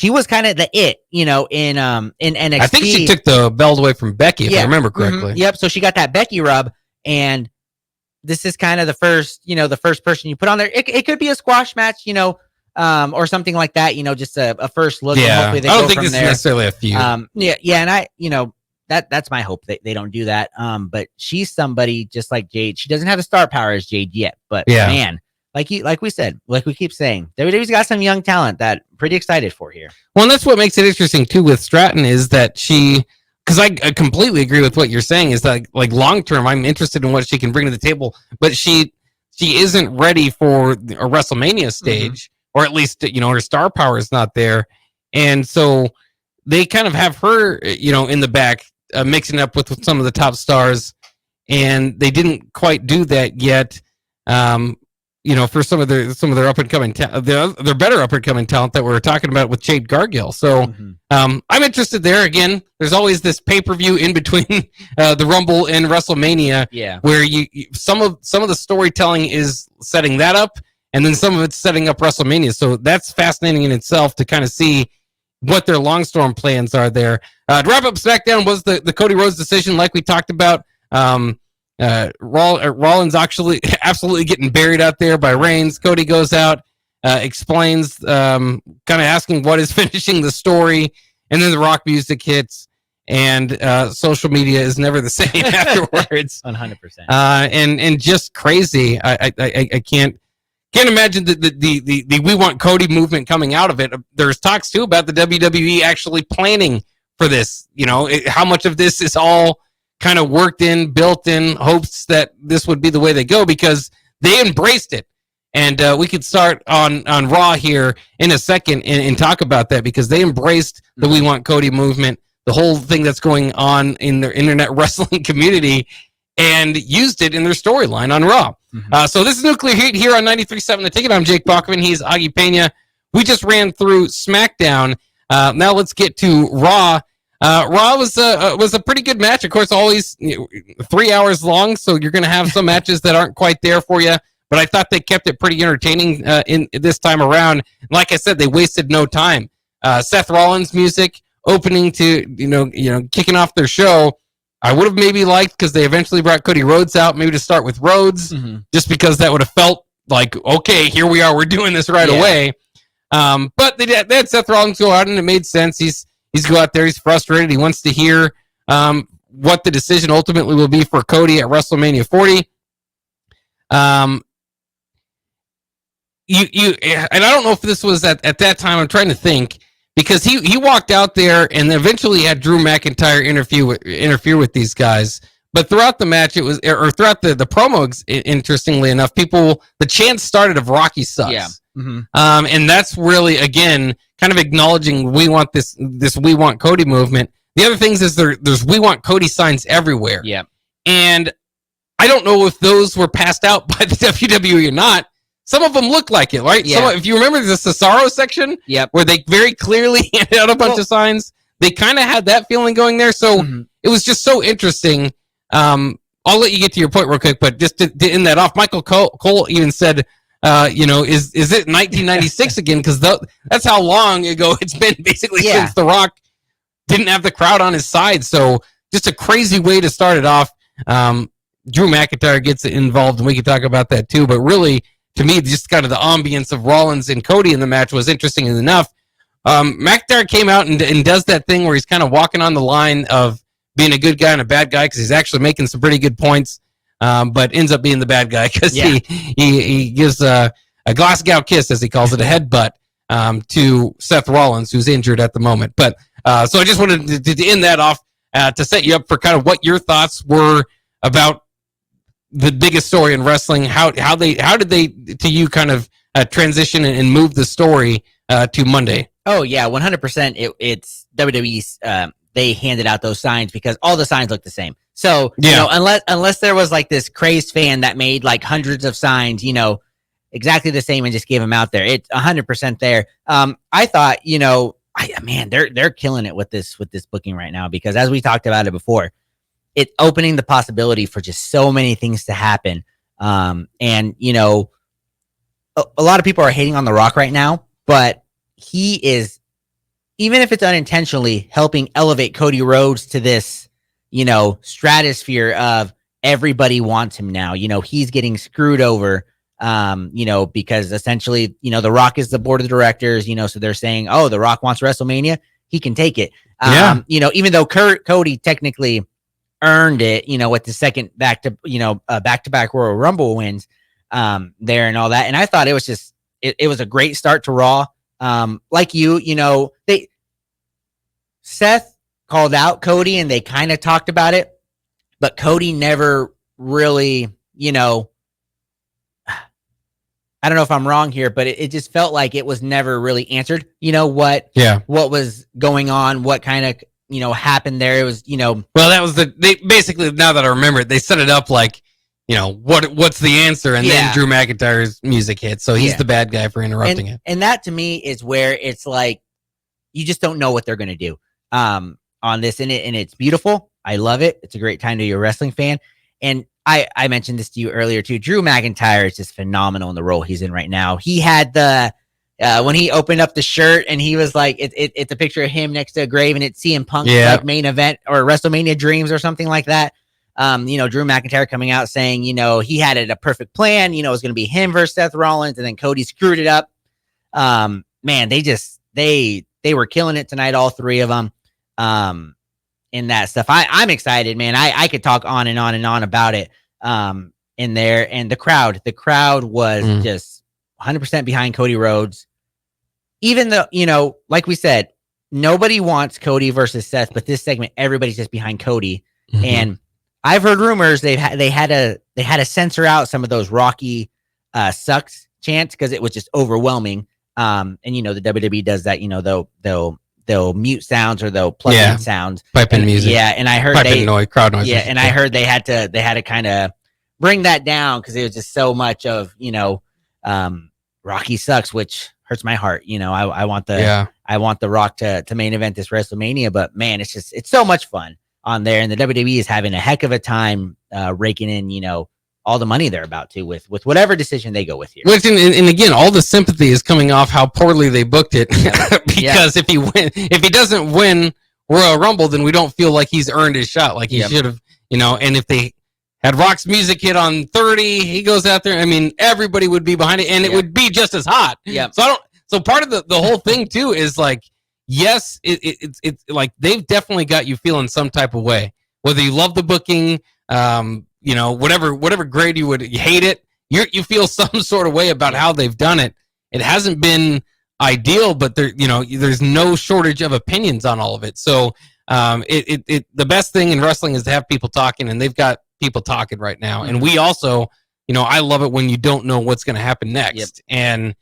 was kind of the it, you know, in NXT. I think she took the belt away from Becky, if I remember correctly. Mm-hmm. Yep. So she got that Becky rub, and this is kind of the first person you put on there. It could be a squash match, you know, or something like that, you know, just a first look. Yeah. And hopefully they I don't think this is necessarily a feud. Yeah. And you know, that's my hope that they don't do that. But she's somebody just like Jade. She doesn't have the star power as Jade yet, but man, like we said, like we keep saying, WWE's got some young talent that I'm pretty excited for here. Well, and that's what makes it interesting too with Stratton, is that because I completely agree with what you're saying, is that like long term, I'm interested in what she can bring to the table, but she isn't ready for a WrestleMania stage, or at least, you know, her star power is not there, and so they kind of have her, you know, in the back, mixing up with some of the top stars, and they didn't quite do that yet. You know, for some of their up and coming, their better up and coming talent that we were talking about with Jade Cargill. So I'm interested there. Again, there's always this pay-per-view in between the Rumble and WrestleMania, where some of the storytelling is setting that up, and then some of it's setting up WrestleMania. So that's fascinating in itself to kind of see what their long-storm plans are there. To wrap up SmackDown was the Cody Rhodes decision, like we talked about. Rollins actually absolutely getting buried out there by Reigns. Cody goes out, explains, kind of asking what is finishing the story, and then the rock music hits, and social media is never the same afterwards. 100%. And just crazy. I can't imagine the we want Cody movement coming out of it. There's talks too about the WWE actually planning for this. You know, how much of this is all kind of worked in, built in, hopes that this would be the way they go, because they embraced it. And we could start on Raw here in a second and talk about that, because they embraced the We Want Cody movement, the whole thing that's going on in their internet wrestling community, and used it in their storyline on Raw. So this is Nuclear Heat here on 93.7 The Ticket. I'm Jake Bachman. He's Augie Pena. We just ran through SmackDown. Now let's get to Raw. Raw was a pretty good match. Of course, always 3 hours long, so you're going to have some matches that aren't quite there for you. But I thought they kept it pretty entertaining in this time around. Like I said, they wasted no time. Seth Rollins music opening to kicking off their show. I would have maybe liked, because they eventually brought Cody Rhodes out, maybe to start with Rhodes, just because that would have felt like, okay, here we are, we're doing this right away. But they had Seth Rollins go out, and it made sense. He's go out there. He's frustrated. He wants to hear what the decision ultimately will be for Cody at WrestleMania 40. and I don't know if this was at that time. I'm trying to think, because he walked out there and eventually had Drew McIntyre interfere with these guys. But throughout the match, it was, or throughout the promo, interestingly enough, the chants started of Rocky sucks. Yeah. Mm-hmm. And that's really, again, kind of acknowledging we want this we want Cody movement. The other things is there's we want Cody signs everywhere. Yeah. And I don't know if those were passed out by the WWE or not. Some of them look like it, right? Yeah. If you remember the Cesaro section, yep, where they very clearly handed out a bunch of signs, they kind of had that feeling going there. So it was just so interesting. I'll let you get to your point real quick, but just to end that off, Michael Cole even said, is it 1996 again? Because that's how long ago it's been, basically, since The Rock didn't have the crowd on his side. So just a crazy way to start it off. Drew McIntyre gets involved, and we can talk about that too. But really, to me, just kind of the ambience of Rollins and Cody in the match was interesting enough. McIntyre came out and does that thing where he's kind of walking on the line of being a good guy and a bad guy, because he's actually making some pretty good points, but ends up being the bad guy because he gives a Glasgow kiss, as he calls it, a headbutt to Seth Rollins, who's injured at the moment. But so I just wanted to end that off to set you up for kind of what your thoughts were about the biggest story in wrestling. How did they to you kind of transition and move the story to Monday? Oh yeah, 100%. It's WWE's. They handed out those signs because all the signs look the same. So unless there was like this crazed fan that made like hundreds of signs, exactly the same and just gave them out there, it's 100% there. I thought, they're killing it with this booking right now, because as we talked about it before, it's opening the possibility for just so many things to happen. And a lot of people are hating on The Rock right now, but he is, even if it's unintentionally, helping elevate Cody Rhodes to this, stratosphere of everybody wants him now. He's getting screwed over, because essentially, The Rock is the board of directors, so they're saying, oh, The Rock wants WrestleMania, he can take it. Even though Cody technically earned it, with the second back-to-back Royal Rumble wins there and all that. And I thought it was just, it was a great start to Raw. Seth called out Cody and they kind of talked about it, but Cody never really, I don't know if I'm wrong here, but it just felt like it was never really answered, what was going on, what kind of, happened there. It was, well, that was they basically, now that I remember it, they set it up like, what's the answer? And then Drew McIntyre's music hits. So he's the bad guy for interrupting it. And that to me is where it's like, you just don't know what they're going to do on this. And it's beautiful. I love it. It's a great time to be a wrestling fan. And I mentioned this to you earlier too. Drew McIntyre is just phenomenal in the role he's in right now. He had the, when he opened up the shirt and he was like, it's a picture of him next to a grave, and it's CM Punk's like main event or WrestleMania Dreams or something like that. Drew McIntyre coming out saying, he had a perfect plan, it was going to be him versus Seth Rollins, and then Cody screwed it up. Man, they were killing it tonight, all three of them, in that stuff. I'm excited, man. I could talk on and on and on about it, in there. And the crowd was just 100% behind Cody Rhodes. Even though, like we said, nobody wants Cody versus Seth, but this segment, everybody's just behind Cody. And I've heard rumors they had to censor out some of those Rocky sucks chants because it was just overwhelming. And the WWE does that. They'll mute sounds or they'll plug in sounds, pipe in music. Yeah, and I heard crowd noise. Yeah, and I heard they had to kind of bring that down because it was just so much of Rocky sucks, which hurts my heart. I want the Rock to main event this WrestleMania, but man, it's so much fun on there, and the WWE is having a heck of a time raking in all the money they're about to with whatever decision they go with here. Which, and again, all the sympathy is coming off how poorly they booked it. Because if he doesn't win Royal Rumble, then we don't feel like he's earned his shot, like he should have. And if they had Rock's music hit on 30, he goes out there. I mean, everybody would be behind it, and it would be just as hot. Yeah. So part of the whole thing too is like, yes, it's like they've definitely got you feeling some type of way, whether you love the booking. Whatever grade you hate it, you feel some sort of way about how they've done it. it hasn't been ideal, but there's no shortage of opinions on all of it. So the best thing in wrestling is to have people talking, and they've got people talking right now. And we also, I love it when you don't know what's going to happen next. Yep. And,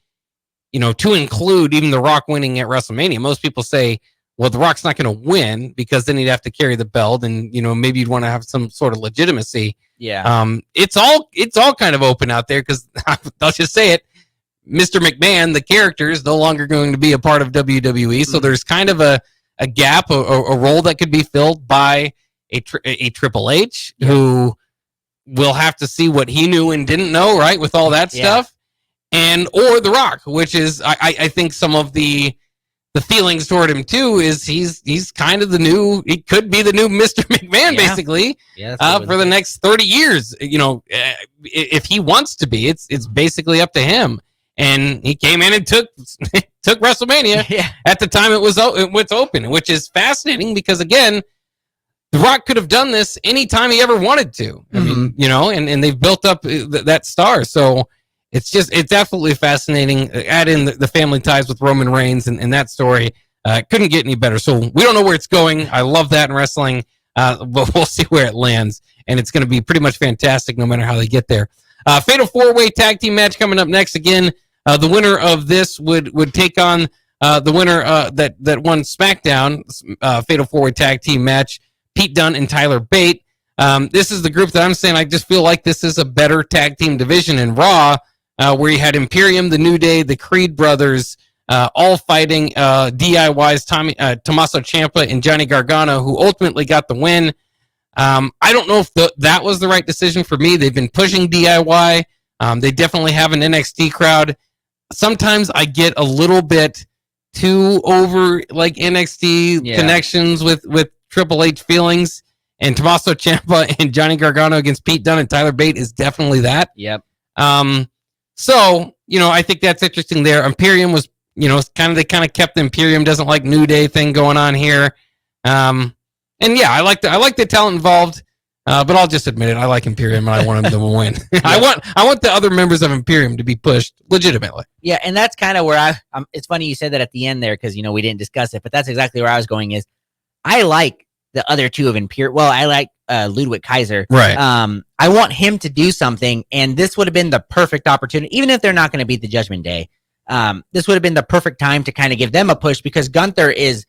to include even The Rock winning at WrestleMania, most people say, well, The Rock's not going to win because then he'd have to carry the belt, and maybe you'd want to have some sort of legitimacy. Yeah. It's all kind of open out there because I'll just say it. Mr. McMahon, the character, is no longer going to be a part of WWE, so there's kind of a gap, a role that could be filled by a Triple H, who will have to see what he knew and didn't know, right, with all that stuff, or The Rock, which is I think some of the feelings toward him too is he's kind of he could be the new Mr. McMahon basically for the next 30 years. If he wants to be, it's basically up to him. And he came in and took WrestleMania at the time it was open, which is fascinating because, again, The Rock could have done this anytime he ever wanted to. I mean, and they've built up that star. So it's definitely fascinating. Add in the family ties with Roman Reigns and that story. Couldn't get any better. So we don't know where it's going. I love that in wrestling, but we'll see where it lands. And it's going to be pretty much fantastic no matter how they get there. Fatal 4-way tag team match coming up next. Again, the winner of this would take on the winner that won SmackDown Fatal 4-way tag team match, Pete Dunne and Tyler Bate. This is the group that I'm saying I just feel like this is a better tag team division in Raw, where you had Imperium, the New Day, the Creed brothers, all fighting DIY's Tommaso Ciampa and Johnny Gargano, who ultimately got the win. I don't know if that was the right decision for me. They've been pushing DIY. They definitely have an NXT crowd. Sometimes I get a little bit too over like NXT connections with Triple H feelings, and Tommaso Ciampa and Johnny Gargano against Pete Dunne and Tyler Bate is definitely that. Yep. So, I think that's interesting there. Imperium was, they kind of kept the Imperium doesn't like New Day thing going on here. And yeah, I like the talent involved. But I'll just admit it. I like Imperium, and I want them to win. I want the other members of Imperium to be pushed legitimately. Yeah, and that's kind of where it's funny you said that at the end there because we didn't discuss it, but that's exactly where I was going. Is I like the other two of Imperium. Well, I like Ludwig Kaiser. Right. I want him to do something, and this would have been the perfect opportunity, even if they're not going to beat the Judgment Day. This would have been the perfect time to kind of give them a push because Gunther is,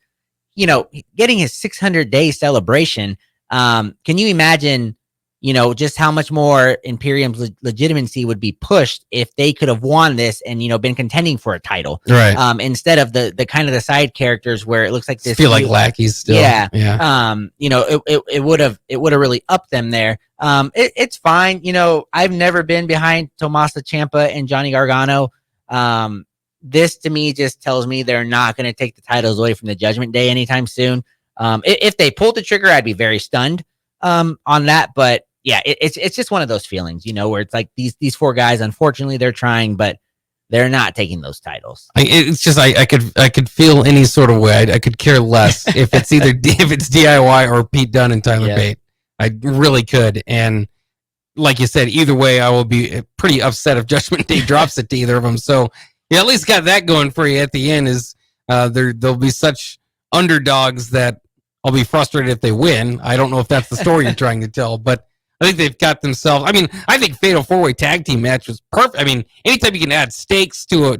getting his 600-day celebration. Can you imagine, just how much more Imperium's legitimacy would be pushed if they could have won this and, been contending for a title, right? Instead of the kind of the side characters where it looks like this feel like lackeys still. Yeah. It would have really upped them there. It's fine. I've never been behind Tommaso Ciampa and Johnny Gargano. This to me just tells me they're not going to take the titles away from the Judgment Day anytime soon. If they pulled the trigger, I'd be very stunned on that. But yeah, it's just one of those feelings, where it's like these four guys, unfortunately, they're trying, but they're not taking those titles. It's just I could feel any sort of way. I could care less if it's either if it's DIY or Pete Dunne and Tyler Bate. I really could. And like you said, either way, I will be pretty upset if Judgment Day drops it to either of them. So yeah, at least got that going for you at the end. Is there'll be such underdogs that I'll be frustrated if they win. I don't know if that's the story you're trying to tell, but I think they've got themselves. I mean, I think Fatal 4-Way Tag Team match was perfect. I mean, anytime you can add stakes to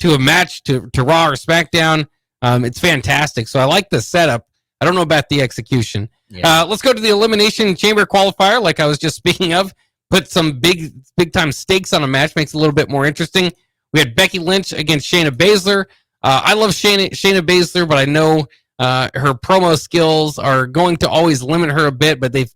a match to Raw or SmackDown, it's fantastic. So I like the setup. I don't know about the execution. Yeah. Let's go to the Elimination Chamber qualifier, like I was just speaking of. Put some big time stakes on a match, makes it a little bit more interesting. We had Becky Lynch against Shayna Baszler. I love Shayna Baszler, but I know her promo skills are going to always limit her a bit. But they've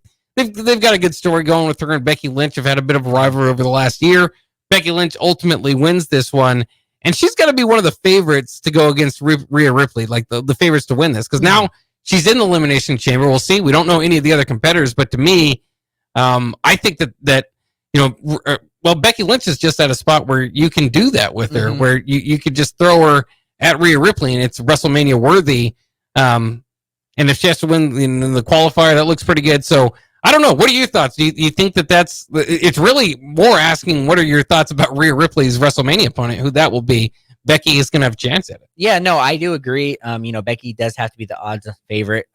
got a good story going with her and Becky Lynch. Have had a bit of a rivalry over the last year. Becky Lynch ultimately wins this one, and she's got to be one of the favorites to go against Rhea Ripley, like the favorites to win this, because now she's in the Elimination Chamber. We'll see. We don't know any of the other competitors, but to me, I think that Becky Lynch is just at a spot where you can do that with her, where you could just throw her at Rhea Ripley and it's WrestleMania worthy. And if she has to win in the qualifier, that looks pretty good. So I don't know. What are your thoughts? Do you think that's it's really more asking what are your thoughts about Rhea Ripley's WrestleMania opponent, who that will be? Becky is going to have a chance at it. Yeah, no, I do agree. Becky does have to be the odds favorite.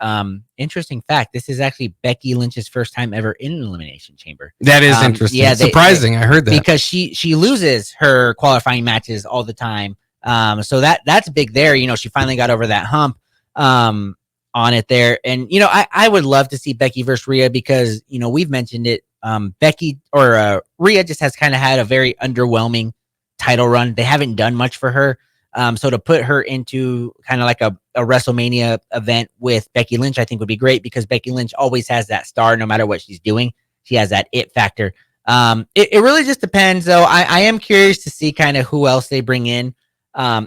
Interesting fact, this is actually Becky Lynch's first time ever in an Elimination Chamber. That is interesting. Yeah, surprising. I heard that. Because she loses her qualifying matches all the time. So that's big there. She finally got over that hump on it there. And, I would love to see Becky versus Rhea because, we've mentioned it. Becky or Rhea just has kind of had a very underwhelming title run. They haven't done much for her. So to put her into kind of like a WrestleMania event with Becky Lynch, I think would be great because Becky Lynch always has that star no matter what she's doing. She has that it factor. It really just depends though. I am curious to see kind of who else they bring in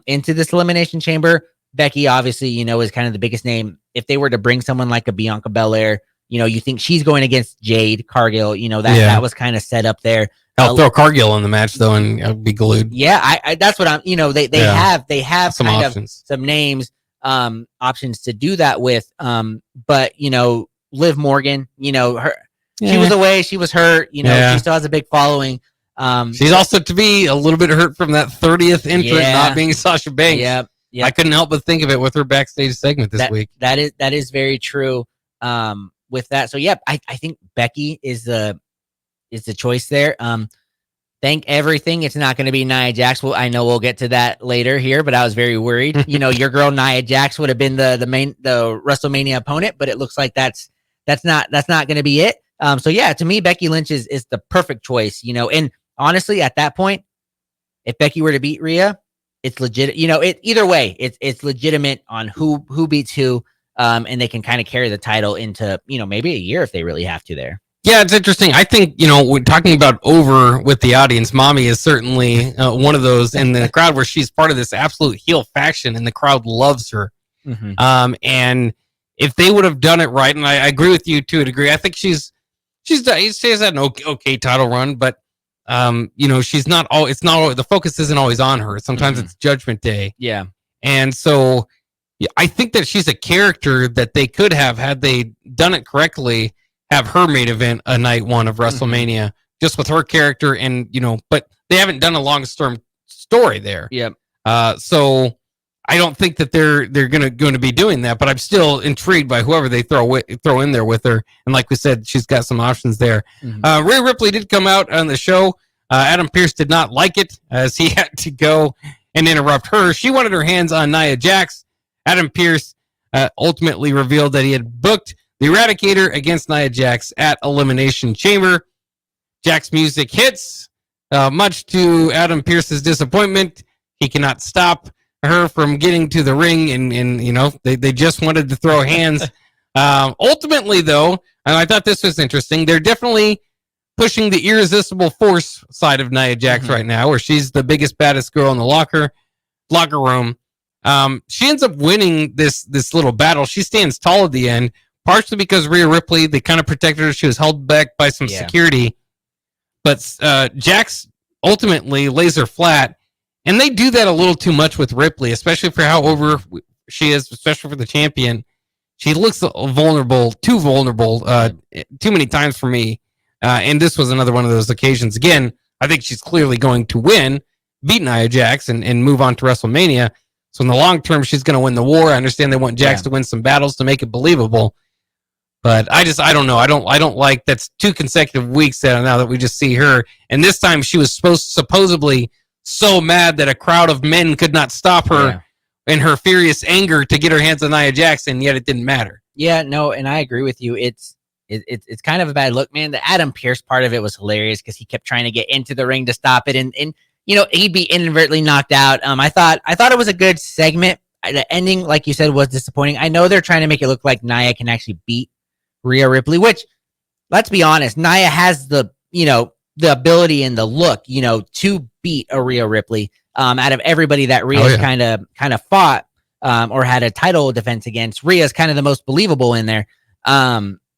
into this Elimination Chamber. Becky obviously, is kind of the biggest name. If they were to bring someone like a Bianca Belair, you think she's going against Jade Cargill, that was kind of set up there. I'll throw Cargill in the match though, and I'll be glued. Yeah, I that's what I'm. They have some kind options. Of some names, options to do that with. But Liv Morgan, her she was away, she was hurt. She still has a big following. She's also to be a little bit hurt from that 30th entrant not being Sasha Banks. Yeah, I couldn't help but think of it with her backstage segment this week. That is very true. With that, so yeah, I think Becky is the choice there. Thank everything. It's not going to be Nia Jax. Well, I know we'll get to that later here, but I was very worried. Your girl Nia Jax would have been the WrestleMania opponent, but it looks like that's not going to be it. So yeah, to me, Becky Lynch is the perfect choice. And honestly, at that point, if Becky were to beat Rhea, it's legit. Either way, it's legitimate on who beats who, and they can kind of carry the title into maybe a year if they really have to there. Yeah, it's interesting. I think, we're talking about over with the audience. Mommy is certainly one of those in the crowd where she's part of this absolute heel faction and the crowd loves her. Mm-hmm. And if they would have done it right, and I agree with you to a degree, I think she has had an okay title run, but she's not all. It's not the focus isn't always on her. Sometimes it's Judgment Day. Yeah, and so I think that she's a character that they could have had they done it correctly. Have her main event a night one of WrestleMania, just with her character, and but they haven't done a long-term story there. Yep. So I don't think that they're going to be doing that, but I'm still intrigued by whoever they throw in there with her. And like we said, she's got some options there. Mm-hmm. Rhea Ripley did come out on the show. Adam Pearce did not like it as he had to go and interrupt her. She wanted her hands on Nia Jax. Adam Pearce ultimately revealed that he had booked the Eradicator against Nia Jax at Elimination Chamber. Jax music hits. Much to Adam Pearce's disappointment, he cannot stop her from getting to the ring, and they just wanted to throw hands. Ultimately, though, and I thought this was interesting, they're definitely pushing the irresistible force side of Nia Jax right now, where she's the biggest, baddest girl in the locker room. She ends up winning this little battle. She stands tall at the end. Partially because Rhea Ripley, they kind of protected her. She was held back by some security. But Jax ultimately lays her flat. And they do that a little too much with Ripley, especially for how over she is, especially for the champion. She looks vulnerable, too many times for me. And this was another one of those occasions. Again, I think she's clearly going to win, beat Nia Jax, and move on to WrestleMania. So in the long term, she's going to win the war. I understand they want Jax to win some battles to make it believable. But I don't know. I don't like that's 2 consecutive weeks now that we just see her. And this time she was supposedly so mad that a crowd of men could not stop her in her furious anger to get her hands on Nia Jax, and yet it didn't matter. Yeah, no, and I agree with you. It's kind of a bad look, man. The Adam Pearce part of it was hilarious because he kept trying to get into the ring to stop it, and he'd be inadvertently knocked out. I thought it was a good segment. The ending, like you said, was disappointing. I know they're trying to make it look like Nia can actually beat Rhea Ripley, which, let's be honest, Nia has the ability and the look, to beat a Rhea Ripley. Out of everybody that Rhea's kind of fought or had a title defense against, Rhea's kind of the most believable in there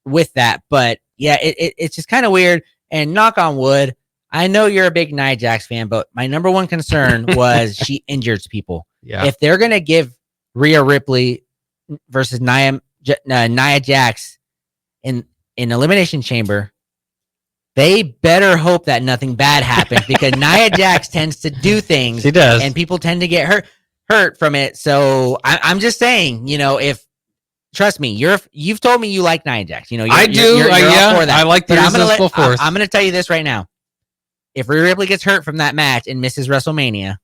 with that. But yeah, it's just kind of weird. And knock on wood, I know you're a big Nia Jax fan, but my number one concern was she injures people. Yeah. If they're gonna give Rhea Ripley versus Nia Jax in in Elimination Chamber, they better hope that nothing bad happens because Nia Jax tends to do things. She does. And people tend to get hurt from it. So I'm just saying, if trust me, you've told me you like Nia Jax. I do. You're all for that. I like the Irresistible Force. I'm going to tell you this right now. If Rhea Ripley gets hurt from that match and misses WrestleMania,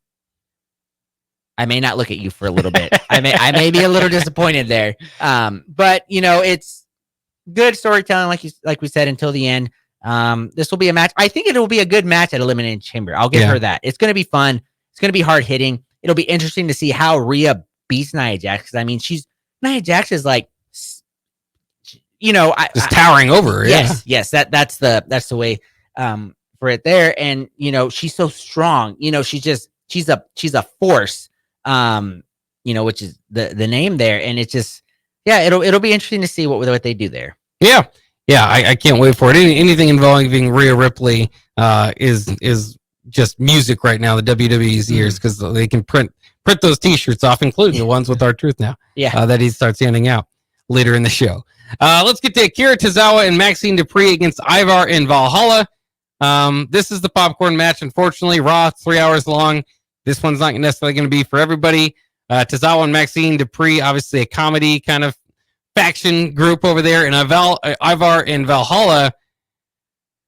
I may not look at you for a little bit. I may be a little disappointed there. But it's good storytelling, like we said, until the end. This will be a match. I think it will be a good match at Elimination Chamber. I'll give her that. It's going to be fun. It's going to be hard hitting. It'll be interesting to see how Rhea beats Nia Jax. Because I mean, Nia Jax is like, just towering over her. Yes. That's the way for it there. And she's so strong. She's a force. Which is the name there. And it's just it'll be interesting to see what they do there. Yeah. I can't wait for it. Anything involving Rhea Ripley is just music right now. The WWE's ears because they can print those T-shirts off, including the ones with R-Truth now. That he starts handing out later in the show. Let's get to Akira Tozawa and Maxine Dupree against Ivar and Valhalla. This is the popcorn match. Unfortunately, Raw, 3 hours long. This one's not necessarily going to be for everybody. Tozawa and Maxine Dupree, obviously a comedy kind of faction group over there, and Ivar and Valhalla.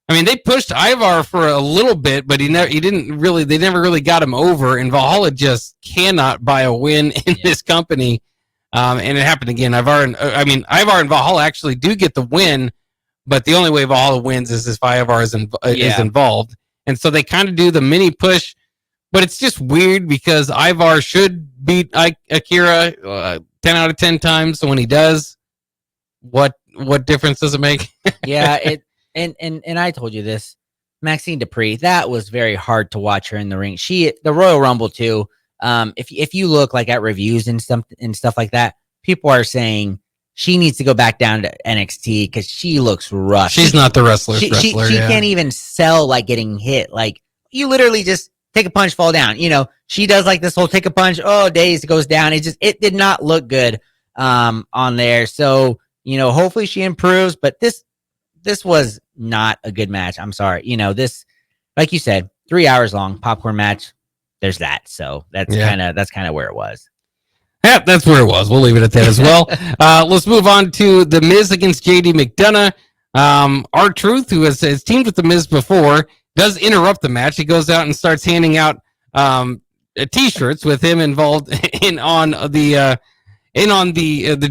I mean, they pushed Ivar for a little bit, but they never really got him over, and Valhalla just cannot buy a win in this company. And it happened again. Ivar and Valhalla actually do get the win, but the only way Valhalla wins is if Ivar is involved. And so they kind of do the mini push, but it's just weird because Ivar should beat Akira 10 out of 10 times. So when he does, what difference does it make? And I told you this, Maxine Dupree, that was very hard to watch her in the ring. The Royal Rumble too. If you look like at reviews and stuff like that, people are saying she needs to go back down to NXT because she looks rough. She's not the wrestler. She can't even sell like getting hit. Like you literally just take a punch, fall down. She does like this whole take a punch. Oh, days goes down. It did not look good on there. So hopefully she improves. But this was not a good match. I'm sorry. This, like you said, 3 hours long popcorn match. There's that. So that's kind of where it was. Yeah, that's where it was. We'll leave it at that as well. Let's move on to The Miz against JD McDonough. R-Truth, who has teamed with The Miz before, does interrupt the match. He goes out and starts handing out T-shirts with him involved on the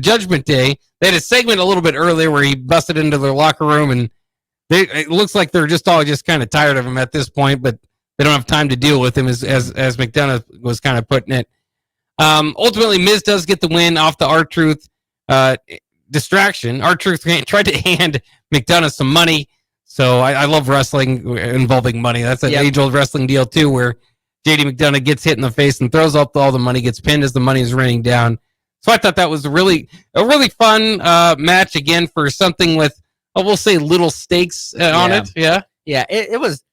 Judgment Day. They had a segment a little bit earlier where he busted into their locker room, and it looks like they're all kind of tired of him at this point, but they don't have time to deal with him as McDonough was kind of putting it. Ultimately, Miz does get the win off the R-Truth distraction. R-Truth tried to hand McDonough some money. So I love wrestling involving money. That's an age-old wrestling deal, too, where JD McDonough gets hit in the face and throws up all the money, gets pinned as the money is raining down. So I thought that was a really fun match, again, for something with, we'll say, little stakes on it. Yeah. It was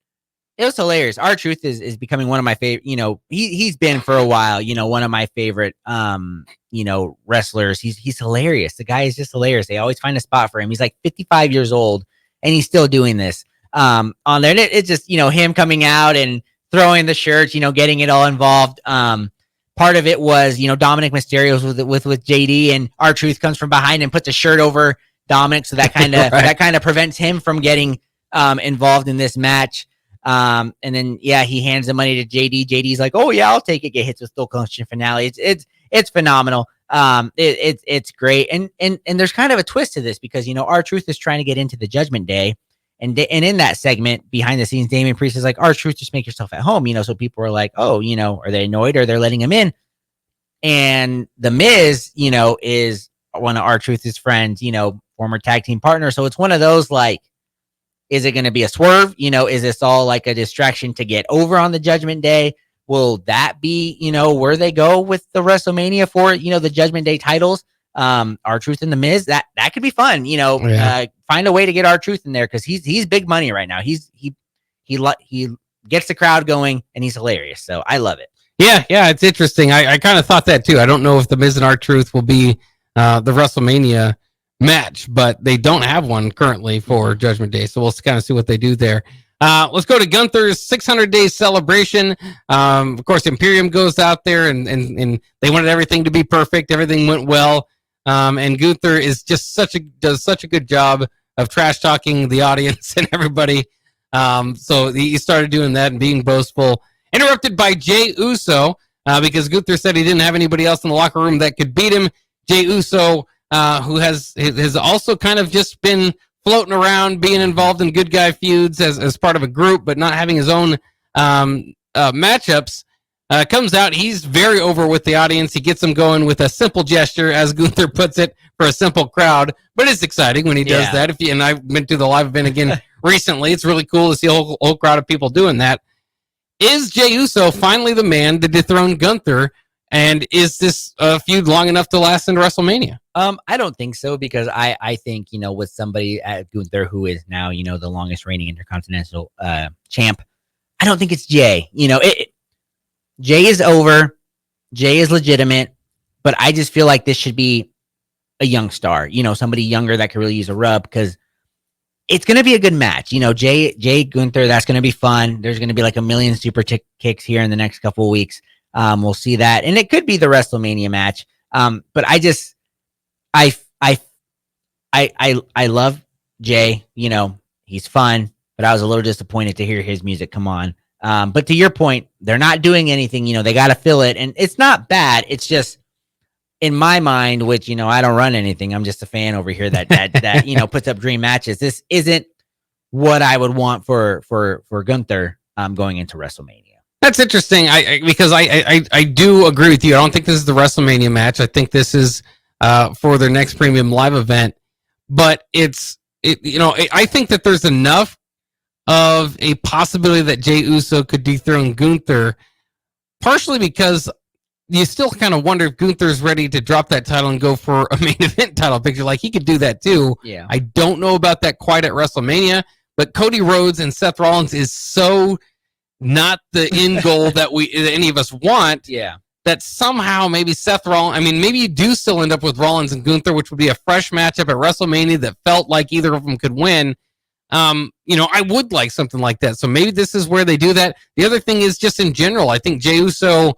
hilarious. R-Truth is becoming one of my favorite, he's been for a while, one of my favorite, wrestlers. He's hilarious. The guy is just hilarious. They always find a spot for him. He's like 55 years old and he's still doing this, on there. And it's just, him coming out and throwing the shirts, getting it all involved. Part of it was, Dominic Mysterio's with JD, and R-Truth comes from behind and puts a shirt over Dominic. So that kind of, that kind of prevents him from getting, involved in this match. And then he hands the money to JD. JD's like, oh yeah, I'll take it. Get hits with Stone Cold finale. It's phenomenal. It's great. And there's kind of a twist to this because R-Truth is trying to get into the Judgment Day, and in that segment behind the scenes, Damian Priest is like, R-Truth, just make yourself at home. So people are like, oh, are they annoyed or they're letting him in? And the Miz, is one of R-Truth's friends, former tag team partner. So it's one of those like, is it going to be a swerve? Is this all like a distraction to get over on the Judgment Day? Will that be, where they go with the WrestleMania for, the Judgment Day titles? R-Truth and The Miz, that could be fun. Find a way to get R-Truth in there because he's big money right now. He gets the crowd going and he's hilarious. So I love it. Yeah, it's interesting. I kind of thought that too. I don't know if The Miz and R-Truth will be the WrestleMania match, but they don't have one currently for Judgment Day. So we'll kind of see what they do there. Let's go to Gunther's 600-day celebration. Of course, Imperium goes out there and they wanted everything to be perfect. Everything went well. And Gunther is just does such a good job of trash talking the audience and everybody. So he started doing that and being boastful. Interrupted by Jey Uso because Gunther said he didn't have anybody else in the locker room that could beat him. Jey Uso, who has also kind of just been floating around, being involved in good guy feuds as part of a group, but not having his own matchups, comes out. He's very over with the audience. He gets them going with a simple gesture, as Gunther puts it, for a simple crowd. But it's exciting when he does that. And I've been to the live event again recently. It's really cool to see a whole crowd of people doing that. Is Jey Uso finally the man to dethrone Gunther? And is this feud long enough to last into WrestleMania? I don't think so, because I think, with somebody at Gunther who is now, the longest reigning Intercontinental champ, I don't think it's Jey. Jey is over. Jey is legitimate, but I just feel like this should be a young star, somebody younger that could really use a rub, because it's going to be a good match. Jey Gunther, that's going to be fun. There's going to be like a million super kicks here in the next couple of weeks. We'll see that. And it could be the WrestleMania match. But I love Jey, he's fun, but I was a little disappointed to hear his music come on. But to your point, they're not doing anything, they got to fill it. And it's not bad. It's just, in my mind, which, I don't run anything. I'm just a fan over here that puts up dream matches. This isn't what I would want for Gunther going into WrestleMania. That's interesting. Because I do agree with you. I don't think this is the WrestleMania match. I think this is for their next premium live event. But I think that there's enough of a possibility that Jey Uso could dethrone Gunther, partially because you still kind of wonder if Gunther's ready to drop that title and go for a main event title picture. Like, he could do that too. Yeah. I don't know about that quite at WrestleMania, but Cody Rhodes and Seth Rollins is so not the end goal that any of us want. Yeah. That somehow maybe Seth Rollins, maybe you do still end up with Rollins and Gunther, which would be a fresh matchup at WrestleMania that felt like either of them could win. I would like something like that. So maybe this is where they do that. The other thing is just in general, I think Jey Uso,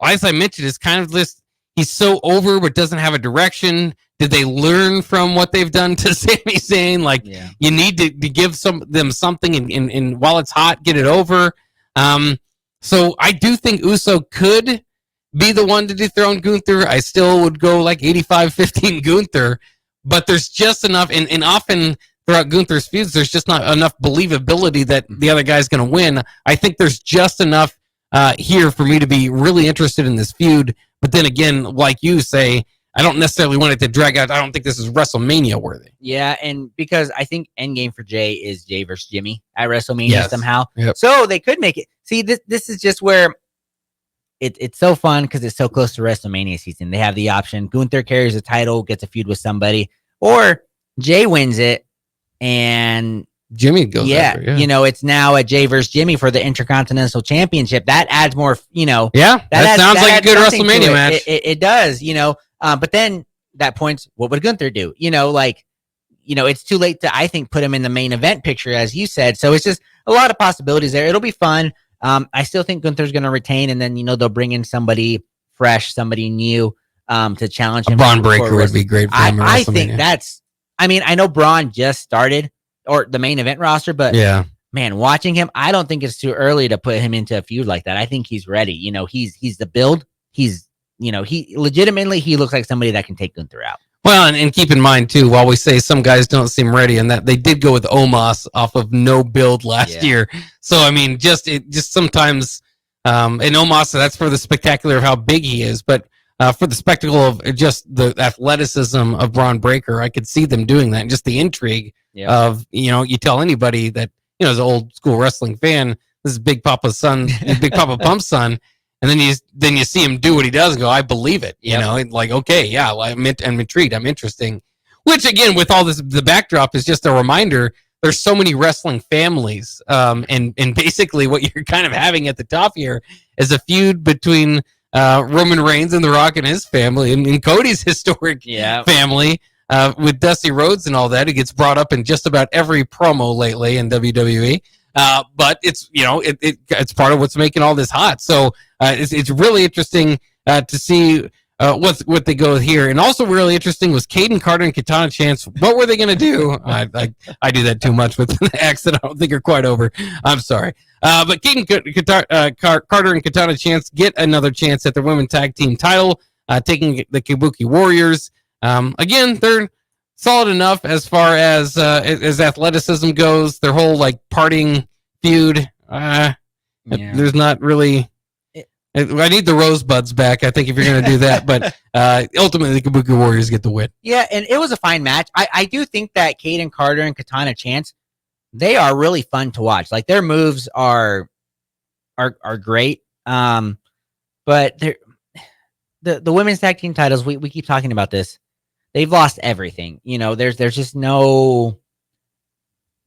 as I mentioned, is kind of this, he's so over but doesn't have a direction. Did they learn from what they've done to Sami Zayn? Like, you need to give them something and while it's hot, get it over. So I do think Uso could be the one to dethrone Gunther. I still would go like 85-15 Gunther, but there's just enough, and often throughout Gunther's feuds, there's just not enough believability that the other guy's going to win. I think there's just enough here for me to be really interested in this feud. But then again, like you say, I don't necessarily want it to drag out. I don't think this is WrestleMania worthy. Yeah, and because I think endgame for Jey is Jey versus Jimmy at WrestleMania somehow. Yep. So they could make it. See, this is just where it's so fun because it's so close to WrestleMania season. They have the option. Gunther carries the title, gets a feud with somebody, or Jey wins it and Jimmy goes after, it's now a Jey versus Jimmy for the Intercontinental Championship. That adds more, that sounds like a good WrestleMania match. It does, but then that points, what would Gunther do? It's too late to, I think, put him in the main event picture, as you said. So it's just a lot of possibilities there. It'll be fun. I still think Gunther's going to retain, and then, they'll bring in somebody fresh, somebody new to challenge him. Braun Breaker would be great for him. I think that's, I know Braun just started, or the main event roster, but man, watching him, I don't think it's too early to put him into a feud like that. I think he's ready. He's the build. He's, he legitimately, he looks like somebody that can take Gunther out. Well, and keep in mind too, while we say some guys don't seem ready, and that they did go with Omos off of no build last year. So just sometimes, and Omos, that's for the spectacular of how big he is, but for the spectacle of just the athleticism of Braun Breaker, I could see them doing that, and just the intrigue of, you tell anybody that, as an old school wrestling fan, this is Big Papa's son, Big Papa Pump's son, and then you see him do what he does and go, I believe it, like, okay, I'm intrigued, I'm interesting. Which again, with all this, the backdrop is just a reminder, there's so many wrestling families, and basically what you're kind of having at the top here is a feud between Roman Reigns and The Rock and his family, and Cody's historic family. with Dusty Rhodes and all that. It gets brought up in just about every promo lately in WWE. But it's, it's part of what's making all this hot. So it's really interesting to see what they go here. And also really interesting was Caden Carter and Katana Chance. What were they going to do? I do that too much with the acts that I don't think are quite over. I'm sorry. But Caden Carter and Katana Chance get another chance at the women's tag team title, taking the Kabuki Warriors. Again, they're solid enough as far as athleticism goes. Their whole partying feud. There's not really. I need the Rosebuds back, I think, if you're going to do that. But ultimately, the Kabuki Warriors get the win. Yeah, and it was a fine match. I do think that Caden Carter and Katana Chance, they are really fun to watch. Their moves are great. But the women's tag team titles, we keep talking about this. They've lost everything. There's just no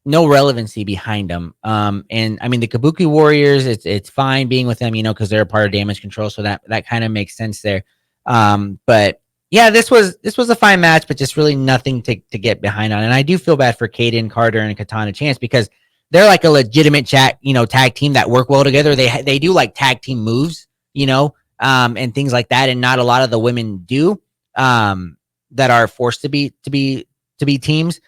relevancy behind them. And I mean, the Kabuki Warriors, it's fine being with them, because they're a part of Damage Control. So that kind of makes sense there. But yeah, this was a fine match, but just really nothing to get behind on. And I do feel bad for Caden Carter and Katana Chance because they're like a legitimate tag team that work well together. They do tag team moves, and things like that. And not a lot of the women do, that are forced to be teams.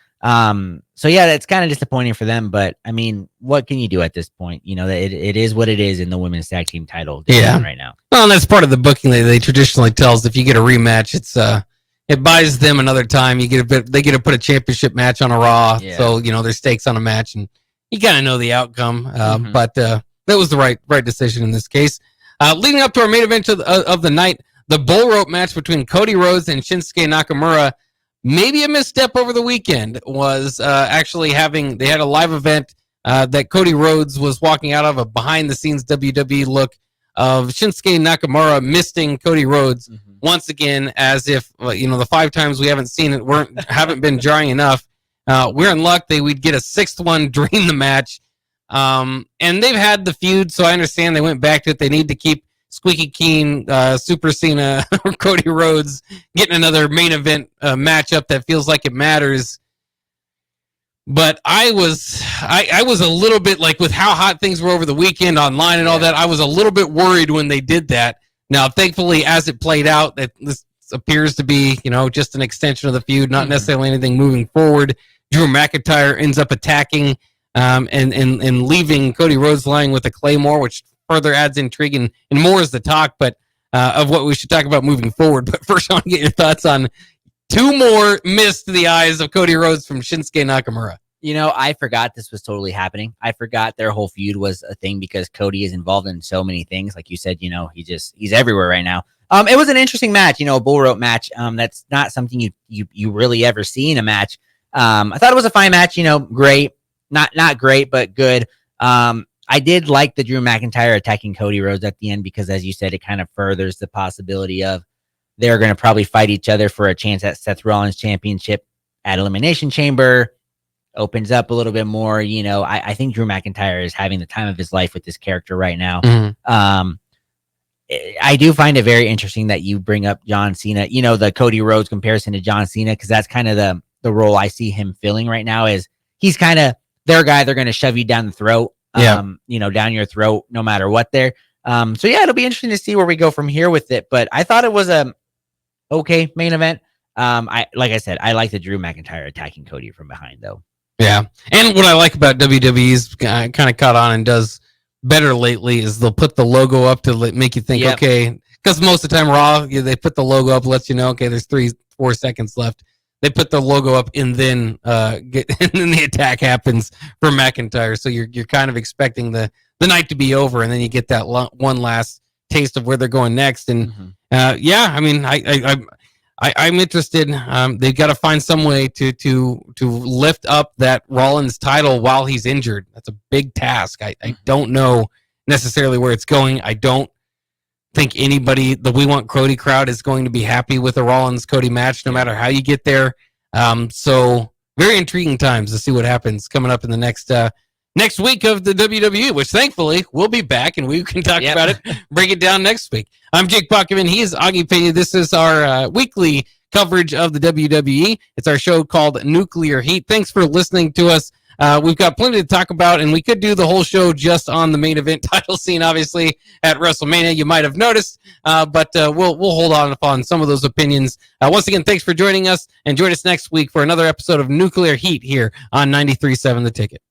So yeah, it's kind of disappointing for them, but I mean, what can you do at this point? It is what it is in the women's tag team title right now. Well, and that's part of the booking they traditionally tells. If you get a rematch, it buys them another time. They get to put a championship match on a Raw. Yeah. So, there's stakes on a match and you kind of know the outcome. But that was the right decision in this case. Leading up to our main event of the night, the bull rope match between Cody Rhodes and Shinsuke Nakamura. Maybe a misstep over the weekend was actually they had a live event that Cody Rhodes was walking out of, a behind-the-scenes WWE look of Shinsuke Nakamura misting Cody Rhodes once again, as if the 5 times we haven't seen it haven't been jarring enough. We're in luck we'd get a 6th one during the match, and they've had the feud, so I understand they went back to it. They need to keep Squeaky Keen, Super Cena, or Cody Rhodes getting another main event matchup that feels like it matters. But I was a little bit with how hot things were over the weekend online and all that. I was a little bit worried when they did that. Now, thankfully, as it played out, that this appears to be just an extension of the feud, not necessarily anything moving forward. Drew McIntyre ends up attacking and leaving Cody Rhodes lying with a Claymore, which further adds intrigue and more is the talk, but of what we should talk about moving forward. But first, I want to get your thoughts on 2 more missed to the eyes of Cody Rhodes from Shinsuke Nakamura. I forgot this was totally happening. I forgot their whole feud was a thing because Cody is involved in so many things. Like you said, he's everywhere right now. It was an interesting match, a bull rope match. That's not something you really ever see in a match. I thought it was a fine match, great, not great, but good. I did like the Drew McIntyre attacking Cody Rhodes at the end because, as you said, it kind of furthers the possibility of they're going to probably fight each other for a chance at Seth Rollins championship at Elimination Chamber. Opens up a little bit more. I think Drew McIntyre is having the time of his life with this character right now. I do find it very interesting that you bring up John Cena, the Cody Rhodes comparison to John Cena, because that's kind of the role I see him filling right now. Is he's kind of their guy. They're going to shove you down the throat. Down your throat, no matter what there. So yeah, it'll be interesting to see where we go from here with it. But I thought it was a okay main event. Like I said, I like the Drew McIntyre attacking Cody from behind though. Yeah, and what I like about WWE's kind of caught on and does better lately is they'll put the logo up to make you think, okay, because most of the time Raw, they put the logo up, lets you know, okay, there's 3-4 seconds left. They put the logo up and then and then the attack happens for McIntyre. So you're kind of expecting the night to be over, and then you get that one last taste of where they're going next. And I mean, I'm interested. They've got to find some way to lift up that Rollins title while he's injured. That's a big task. I don't know necessarily where it's going. I don't think anybody, the We Want Cody crowd, is going to be happy with a Rollins Cody match, no matter how you get there. So very intriguing times to see what happens coming up in the next week of the WWE, which thankfully we'll be back and we can talk about it, break it down next week. I'm Jake Buckman. He is Augie Pena. This is our weekly coverage of the WWE. It's our show called Nuclear Heat. Thanks for listening to us. We've got plenty to talk about, and we could do the whole show just on the main event title scene, obviously, at WrestleMania. You might have noticed, but we'll hold on upon some of those opinions. Once again, thanks for joining us, and join us next week for another episode of Nuclear Heat here on 93.7 The Ticket.